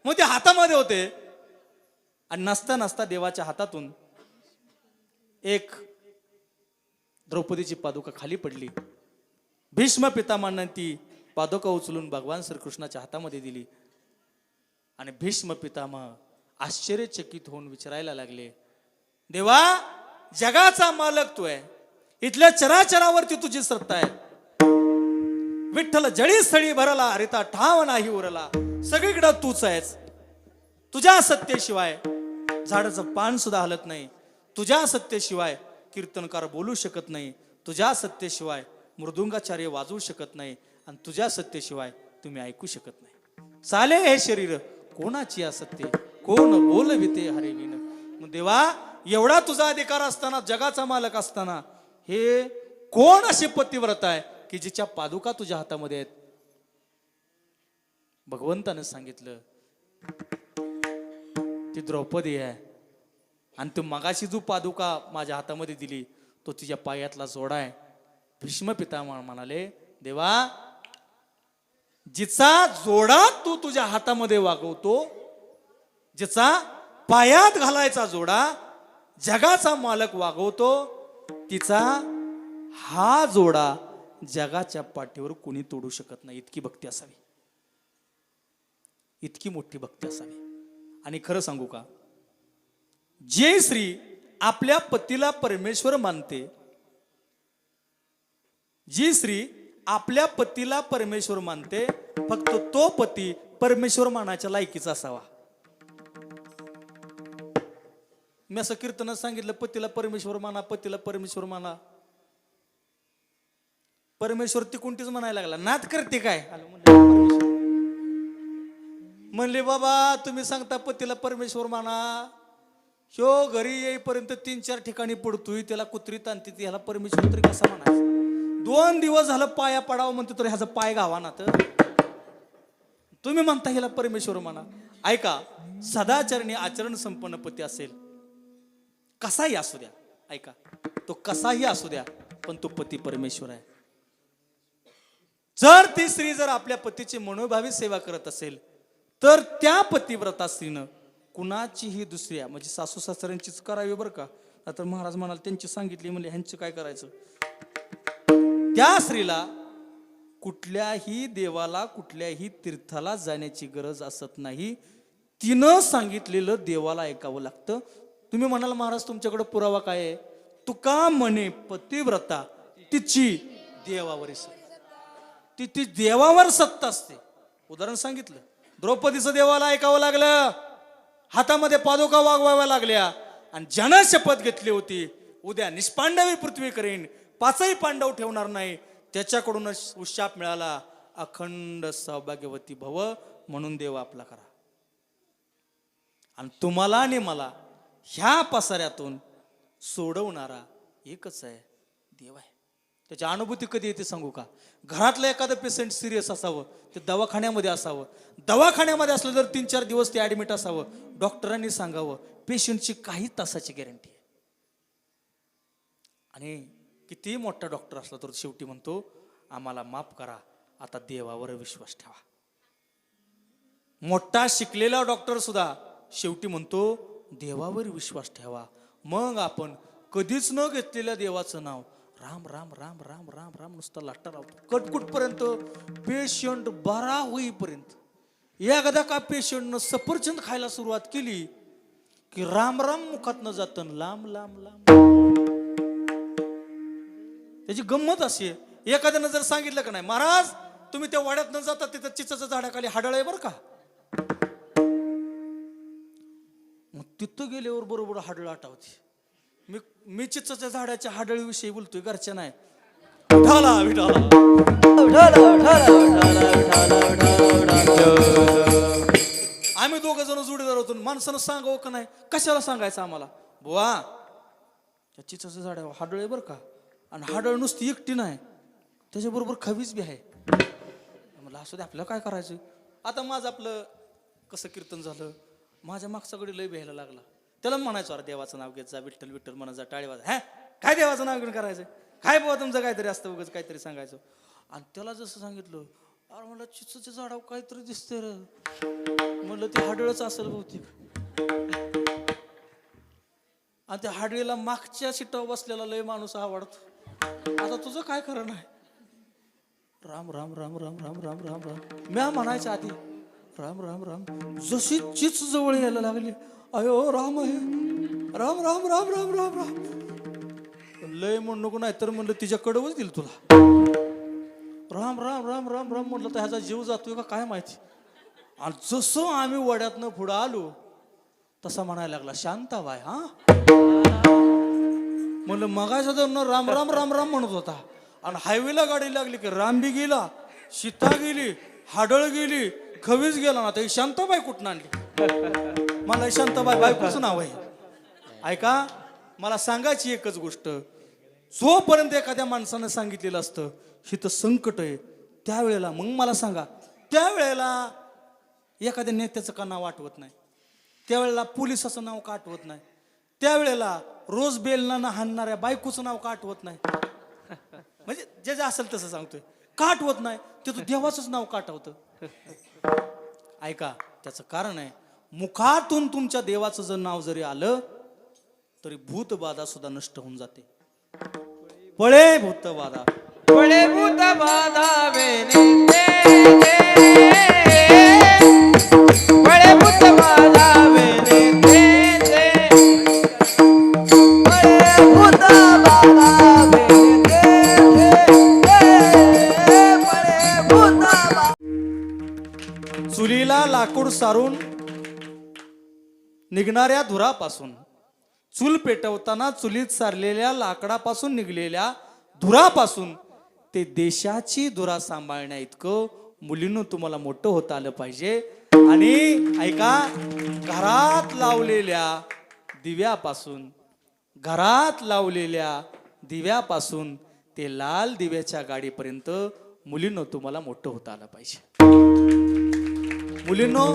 मग ते हातामध्ये होते. आणि नसता नसता देवाच्या हातातून एक द्रौपदीची पादुका खाली पडली. भीष्म पितामहांनी ती पादुका उचलून भगवान श्रीकृष्णाच्या हातामध्ये दिली. आणि भीष्म पितामह आश्चर्यचकित होऊन विचारायला लागले, देवा जगाचा मालक तू आहे. इथल्या चराचरावरती तुझी सत्ता आहे. विठ्ठल जळी स्थळी भरला, हरिता ठाव नाही उरला. सगळीकडे तूच आहेस. तुझ्या सत्तेशिवाय झाडाचं पान सुद्धा हलत नाही. तुझ्या सत्तेशिवाय कीर्तनकार बोलू शकत नाही. तुझ्या सत्तेशिवाय मृदुंगाचार्य वाजवू शकत नाही. आणि तुझ्या सत्तेशिवाय तुम्ही ऐकू शकत नाही. चाले हे शरीर कोणाची असत्य, कोण बोलविते हरे विन. मग देवा, एवढा तुझा अधिकार असताना, जगाचा मालक असताना, हे कोण असे पतिव्रत आहे की जिच्या पादुका तुझ्या हातामध्ये आहेत? भगवंतानं सांगितलं ती द्रौपदी आहे. आणि तू मगाशी जो पादुका माझ्या हातामध्ये दिली तो तिच्या पायातला जोडा आहे. भीष्म पितामह म्हणाले, देवा, जिचा जोडा तू तुझ्या हातामध्ये वागवतो, जिचा पायात घालायचा जोडा जगाचा मालक वागवतो, तिचा हा जोडा जगाच्या पाठीवर कुणी तोडू शकत नाही. इतकी भक्ती असावी, इतकी मोठी भक्ती असावी. आणि खरं सांगू का, जे स्त्री आपल्या पतीला परमेश्वर मानते, जी स्त्री आपल्या पतीला परमेश्वर मानते, फक्त तो पती परमेश्वर मानाच्या लायकीचा असावा. मी असं कीर्तनात सांगितलं, पतीला परमेश्वर माना, पतीला परमेश्वर माना. परमेश्वर ती कोणतीच म्हणायला लागला. नात करते काय? म्हणले, बाबा तुम्ही सांगता पतीला परमेश्वर माना, ह्यो घरी येईपर्यंत 3-4 ठिकाणी पडतोय, त्याला कुत्री ताणते, ह्याला परमेश्वर तरी कसा म्हणायचा? 2 दिवस झालं पाया पडावं म्हणतो तर ह्याचा पाय गावा ना. तर तुम्ही म्हणता ह्याला परमेश्वर म्हणा. ऐका, सदाचरणी आचरण संपन्न पती असेल, कसाही असू द्या, ऐका, तो कसाही असू द्या, पण तो पती परमेश्वर आहे. जर ती स्त्री जर आपल्या पतीची मनोभावी सेवा करत असेल, तर त्या पतिव्रता स्त्रीनं कुणाचीही दुसऱ्या, म्हणजे सासू सासऱ्यांचीच करावी बरं का. आता महाराज म्हणाल त्यांची सांगितली म्हणजे ह्यांची काय करायचं. त्या स्त्रीला कुठल्याही देवाला, कुठल्याही तीर्थाला जाण्याची गरज असत नाही. तिनं सांगितलेलं देवाला ऐकावं लागतं. तुम्ही म्हणाल महाराज तुमच्याकडे पुरावा काय आहे? तुका म्हणे पतिव्रता तिची देवावर ती देवावर सत्ता असते. उदाहरण सांगितलं, द्रौपदीचं देवाला ऐकावं लागलं, हातामध्ये पादुका वागवाव्या लागल्या, आणि ज्यानं शपथ घेतली होती उद्या निष्पांडवी पृथ्वी करेन, 5ही पांडव ठेवणार नाही, त्याच्याकडूनच उशाप मिळाला, अखंड सौभाग्यवती भव, म्हणून देव आपला करा. आणि तुम्हाला आणि मला ह्या पसाऱ्यातून सोडवणारा एकच आहे, देव आहे. त्याची अनुभूती कधी येते सांगू का? घरातलं एखादं पेशंट सिरियस असावं, ते दवाखान्यामध्ये असावं, दवाखान्यामध्ये असलं जर 3-4 दिवस ते ऍडमिट असावं, डॉक्टरांनी सांगावं पेशंटची काही तासाची गॅरंटी आहे. आणि किती मोठा डॉक्टर असला तर शेवटी म्हणतो, आम्हाला माफ करा, आता देवावर विश्वास ठेवा. मोठा शिकलेला डॉक्टर सुद्धा शेवटी म्हणतो देवावर विश्वास ठेवा. मग आपण कधीच न घेतलेल्या देवाचं नाव राम राम राम राम राम राम नुसतं लाटा लावतो, कटकुटपर्यंत, पेशंट बरा होईपर्यंत. एकदा का पेशंटनं सफरचंद खायला सुरुवात केली की राम राम मुखातनं जातं लांब लांब लांब. त्याची गंमत अशी आहे, एखाद्यानं जर सांगितलं का नाही महाराज तुम्ही त्या वाड्यात न जाता तिथं चिचाच्या झाडाखाली हाडळ आहे बरं का, मग तिथं गेल्यावर बरोबर हाडळ आठवते. मी चिचाच्या झाडाच्या हाडळीविषयी बोलतोय, घरच्या नाही. विठाला विठाला आम्ही 2 जण जोडीदार होतो. माणसानं सांगावं का नाही, कशाला सांगायचं आम्हाला, बुवा त्या चिचाच्या झाडावर हाडळ आहे बरं का, आणि हाडळ नुसती एकटी नाही, त्याच्याबरोबर खवीज बी आहे. मला असं दे, आपल्याला काय करायचं. आता माझं आपलं कसं कीर्तन झालं, माझ्या मागच्याकडे लय भ्यायला लागला. त्याला म्हणायचो, अरे देवाचं नाव घेत जा, विठ्ठल विठ्ठल म्हणत जा, टाळी वाजा. काय देवाचं नाव घेऊन करायचं, काय बाबा तुमचं काहीतरी असतं उगाच काहीतरी सांगायचं. आणि त्याला जसं सांगितलं, अरे मला चिचच्या झाडावर काहीतरी दिसतंय र, म्हणलं ते हाडळच असेल बहुतेक. आणि त्या हाडळीला मागच्या सीटावर बसलेला लय माणूस आवडतो. आता तुझं काय खरं नाही. राम राम राम राम राम राम राम राम म्या म्हणायच्या आधी राम राम राम. जशी चिच जवळ यायला लागली, अयो राम आहे, राम राम राम राम राम राम. लय म्हणू नको, नाही तर म्हणलं तिच्याकडंच दिल तुला. राम राम राम राम राम म्हटलं तर ह्याचा जीव जातोय का काय माहिती. आणि जसं आम्ही वड्यातनं पुढं आलो तसा म्हणायला लागला, शांताबाई हा. म्हणलं मगायचा तर राम राम राम राम म्हणत होता, आणि हायवेला गाडी लागली की राम बी गेला, सीता गेली, हाडळ गेली, खवीच गेला ना. तर शांताबाई कुठं आणली? मला शांताबाई बायकोचं नाव आहे. ऐका, मला सांगायची एकच गोष्ट, जोपर्यंत एखाद्या माणसानं सांगितलेलं असतं हिथं संकट आहे, त्यावेळेला मग मला सांगा, त्यावेळेला एखाद्या नेत्याचं का नाव आठवत नाही, त्यावेळेला पोलिसाचं नाव का आठवत नाही, त्यावेळेला रोज बेलनानं हाणणाऱ्या बायकोचं नाव का आठवत नाही. म्हणजे जे जे असेल तसं सांगतोय, का आठवत नाही, ते तर देवाचंच नाव का आठवतं. ऐका, त्याचं कारण आहे, मुखातून तुमच्या देवाचं जर नाव जरी आलं तरी भूतबाधा सुद्धा नष्ट होऊन जाते. पळे भूतबाधा, पळे भूत बाधावेने पळे भूत बाधावेने चुलीला लाकूड सारून निघणाऱ्या धुरापासून, चूल पेटवताना चुलीत सारलेल्या लाकडापासून निघलेल्या धुरापासून ते देशाची धुरा सांभाळण्या इतकं मुलींनो तुम्हाला मोठं होता आलं पाहिजे. आणि ऐका, घरात लावलेल्या दिव्यापासून, घरात लावलेल्या दिव्यापासून ते लाल दिव्याच्या गाडीपर्यंत मुलींनो तुम्हाला मोठं होता आलं पाहिजे. मुलींनो,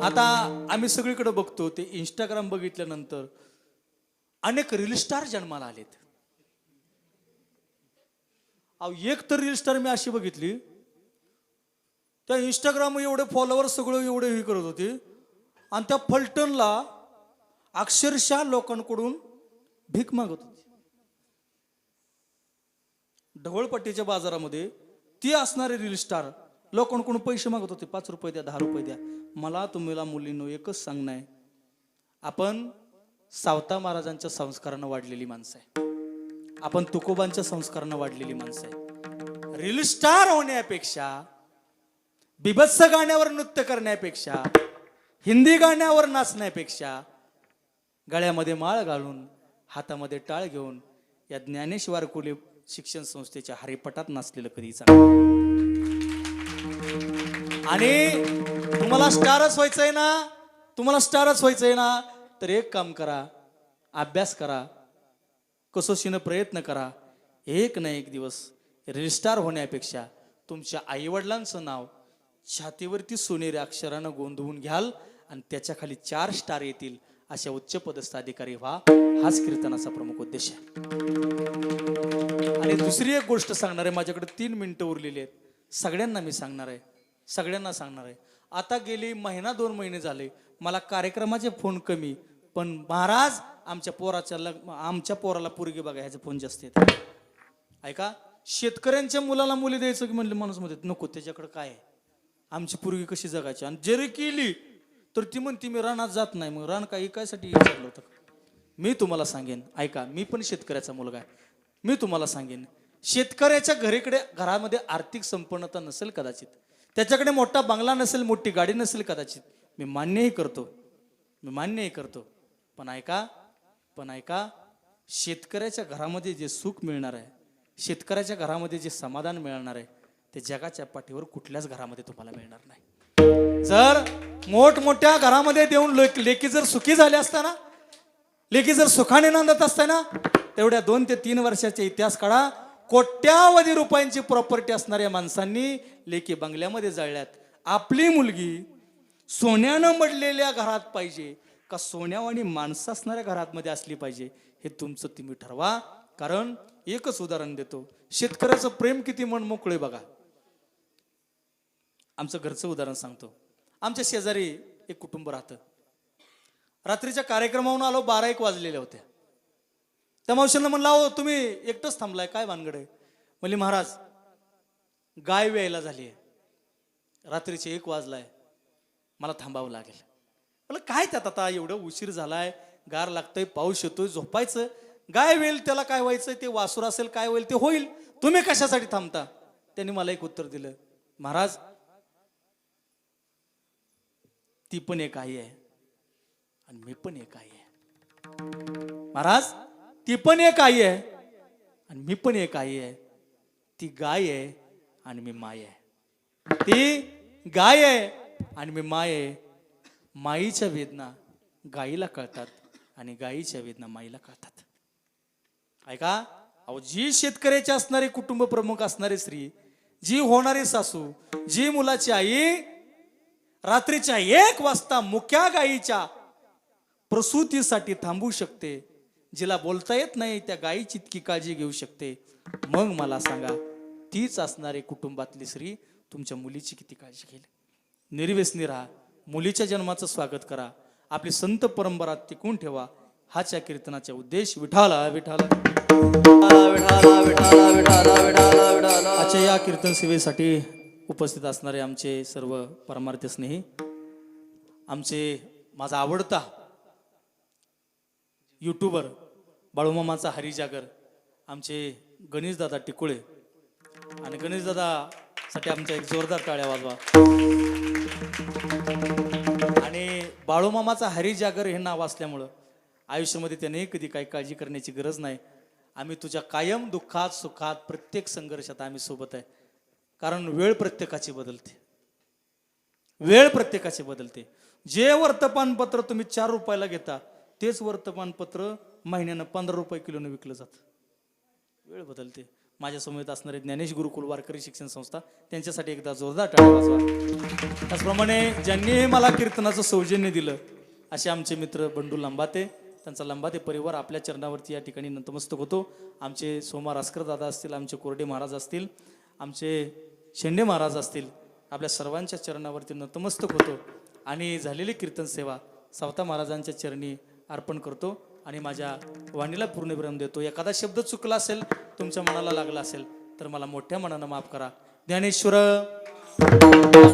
आता आम्ही सगळीकडे बघतो, ते इंस्टाग्राम बघितल्यानंतर अनेक रील स्टार जन्माला आलेत. अहो, एक तर रील स्टार मी अशी बघितली, त्या इंस्टाग्राम एवढे फॉलोअर सगळं एवढे हे करत होते, आणि त्या फलटणला अक्षरशः लोकांकडून भीक मागत होती. ढवळपट्टीच्या बाजारामध्ये ती असणारे रील स्टार लोकांकडून पैसे मागत होते, 5 रुपये द्या, 10 रुपये द्या. मला तुम्हाला मुलींनो एकच सांगणं आहे, आपण सावता महाराजांच्या संस्कारानं वाढलेली माणसं आहे, आपण तुकोबांच्या संस्कारानं वाढलेली माणसं आहे. रील स्टार होण्यापेक्षा, बिभत्स गाण्यावर नृत्य करण्यापेक्षा, हिंदी गाण्यावर नाचण्यापेक्षा, गळ्यामध्ये माळ घालून हातामध्ये टाळ घेऊन या ज्ञानेश्वर कुले शिक्षण संस्थेच्या हरिपटात नाचलेलं कधी चांगलं. आणि तुम्हाला स्टारच व्हायचंय ना, तुम्हाला स्टारच व्हायचंय ना, तर एक काम करा, अभ्यास करा, कसोशीनं प्रयत्न करा. एक ना एक दिवस रील स्टार होण्यापेक्षा तुमच्या आईवडिलांचं नाव छातीवरती सोनेरी अक्षरानं गोंधवून घ्याल आणि त्याच्या खाली 4 स्टार येतील, अशा उच्च पदस्थ अधिकारी व्हा. हाच कीर्तनाचा प्रमुख उद्देश आहे. आणि दुसरी एक गोष्ट सांगणार आहे, माझ्याकडे 3 मिनिटं उरलेली आहेत, सगळ्यांना मी सांगणार आहे, सगळ्यांना सांगणार आहे. आता गेली महिना 2 महिने झाले मला कार्यक्रमाचे फोन कमी, पण महाराज आमच्या पोराला पोरगी बघा ह्याचे फोन जास्त येतात. ऐका, शेतकऱ्यांच्या मुलाला मुली द्यायचं की म्हणलं माणूस म्हणते नको, त्याच्याकडे काय आहे, आमची पोरगी कशी जगायची. आणि जरी केली तर ती म्हणते मी रानात जात नाही. मग रान काही कायसाठी विचारलं होतं. मी तुम्हाला सांगेन, ऐका, मी पण शेतकऱ्याचा मुलगा आहे, मी तुम्हाला सांगेन, शेतकऱ्याच्या घरामध्ये आर्थिक संपन्नता नसेल कदाचित, त्याच्याकडे मोठा बंगला नसेल, मोठी गाडी नसेल कदाचित, मी मान्यही करतो, पण ऐका, शेतकऱ्याच्या घरामध्ये जे सुख मिळणार आहे, शेतकऱ्याच्या घरामध्ये जे समाधान मिळणार आहे, ते जगाच्या पाठीवर कुठल्याच घरामध्ये तुम्हाला मिळणार नाही. जर मोठमोठ्या घरामध्ये देऊन लेकी जर सुखी झाले असताना, लेकी जर सुखाने नांदत असताना, तेवढ्या 2 ते 3 वर्षाचा इतिहास काढा, कोट्यावधी रुपयांची प्रॉपर्टी असणाऱ्या माणसांनी लेकी बंगल्यामध्ये जळल्यात. आपली मुलगी सोन्यानं मडलेल्या घरात पाहिजे का सोन्यावानी माणसं असणाऱ्या घरात मध्ये असली पाहिजे, हे तुमचं तुम्ही ठरवा. कारण एकच उदाहरण देतो, शेतकऱ्याचं प्रेम किती मन मोकळे बघा. आमचं घरचं उदाहरण सांगतो. आमच्या शेजारी एक कुटुंब राहतं. रात्रीच्या कार्यक्रमावरून आलो, 12-1 वाजलेले होते. त्या मावशींना म्हणलं, अहो तुम्ही एकटंच थांबलाय, काय भानगड आहे. म्हणली महाराज गाय व्यायला झाली आहे, रात्रीचे 1 वाजलाय, मला थांबावं लागेल. म्हणलं काय त्यात आता, एवढं उशीर झालाय, गार लागतंय, पाऊस येतोय, झोपायचं. गाय होईल त्याला काय व्हायचं, ते वासूर असेल काय होईल ते होईल, तुम्ही कशासाठी थांबता? त्यांनी मला एक उत्तर दिलं, महाराज ती पण एक आई आहे आणि मी पण एक आई आहे. महाराज ती पण एक आई आहे आणि मी पण एक आई आहे. ती गाय आहे आणि मी माय आहे. ती गाय आहे आणि मी माय आहे. माईच्या वेदना गाईला कळतात आणि गाईच्या वेदना माईला कळतात. ऐका, अहो जी शेतकऱ्याची असणारी कुटुंब प्रमुख असणारी स्त्री, जी होणारी सासू, जी मुलाची आई रात्रीच्या 1 वाजता मुक्या गाईच्या प्रसूतीसाठी थांबू शकते, जिला बोलता येत नाही त्या गायीची इतकी काळजी घेऊ शकते, मग मला सांगा तीच असणारी कुटुंबातली स्त्री तुमच्या मुलीची किती काळजी घेईल? निर्व्यसनी राहा, मुलीच्या जन्माचं स्वागत करा, आपली संत परंपरा टिकून ठेवा, हाच या कीर्तनाचा उद्देश. विठाला विठाला. आजच्या या कीर्तन सेवेसाठी उपस्थित असणारे आमचे सर्व परमार्थ स्नेही, माझा आवडता युट्यूबर बाळूमामाचा हरिजागर, आमचे गणेशदादा टिकुळे, आणि गणेशदादासाठी आमच्या एक जोरदार टाळ्या वाजवा. आणि बाळूमामाचा हरिजागर हे नाव असल्यामुळं आयुष्यामध्ये त्याने कधी काही काळजी करण्याची गरज नाही. आम्ही तुझ्या कायम दुःखात सुखात प्रत्येक संघर्षात आम्ही सोबत आहे. कारण वेळ प्रत्येकाची बदलते, वेळ प्रत्येकाची बदलते. जे वर्तमानपत्र तुम्ही 4 रुपयाला घेता तेच वर्तमानपत्र महिन्यानं 15 रुपये किलोने विकलं जातं. वेळ बदलते. माझ्या समोर असणारे ज्ञानेश गुरुकुल वारकरी शिक्षण संस्था, त्यांच्यासाठी एकदा जोरदार टाळ्या वाजवा. त्याचप्रमाणे ज्यांनी मला कीर्तनाचं सौजन्य दिलं असे आमचे मित्र बंडू लंबाते, त्यांचा लंबाते परिवार आपल्या चरणावरती या ठिकाणी नतमस्तक होतो. आमचे सोमा रासकर दादा असतील, आमचे कोरडे महाराज असतील, आमचे शेंडे महाराज असतील, आपल्या सर्वांच्या चरणावरती नतमस्तक होतो आणि झालेली कीर्तन सेवा सावता महाराजांच्या चरणी अर्पण करतो आणि माझ्या वाणीला पूर्णविराम देतो. एखादा शब्द चुकला असेल, तुमच्या मनाला लागला असेल तर मला मोठ्या मनानं माफ करा. ज्ञानेश्वर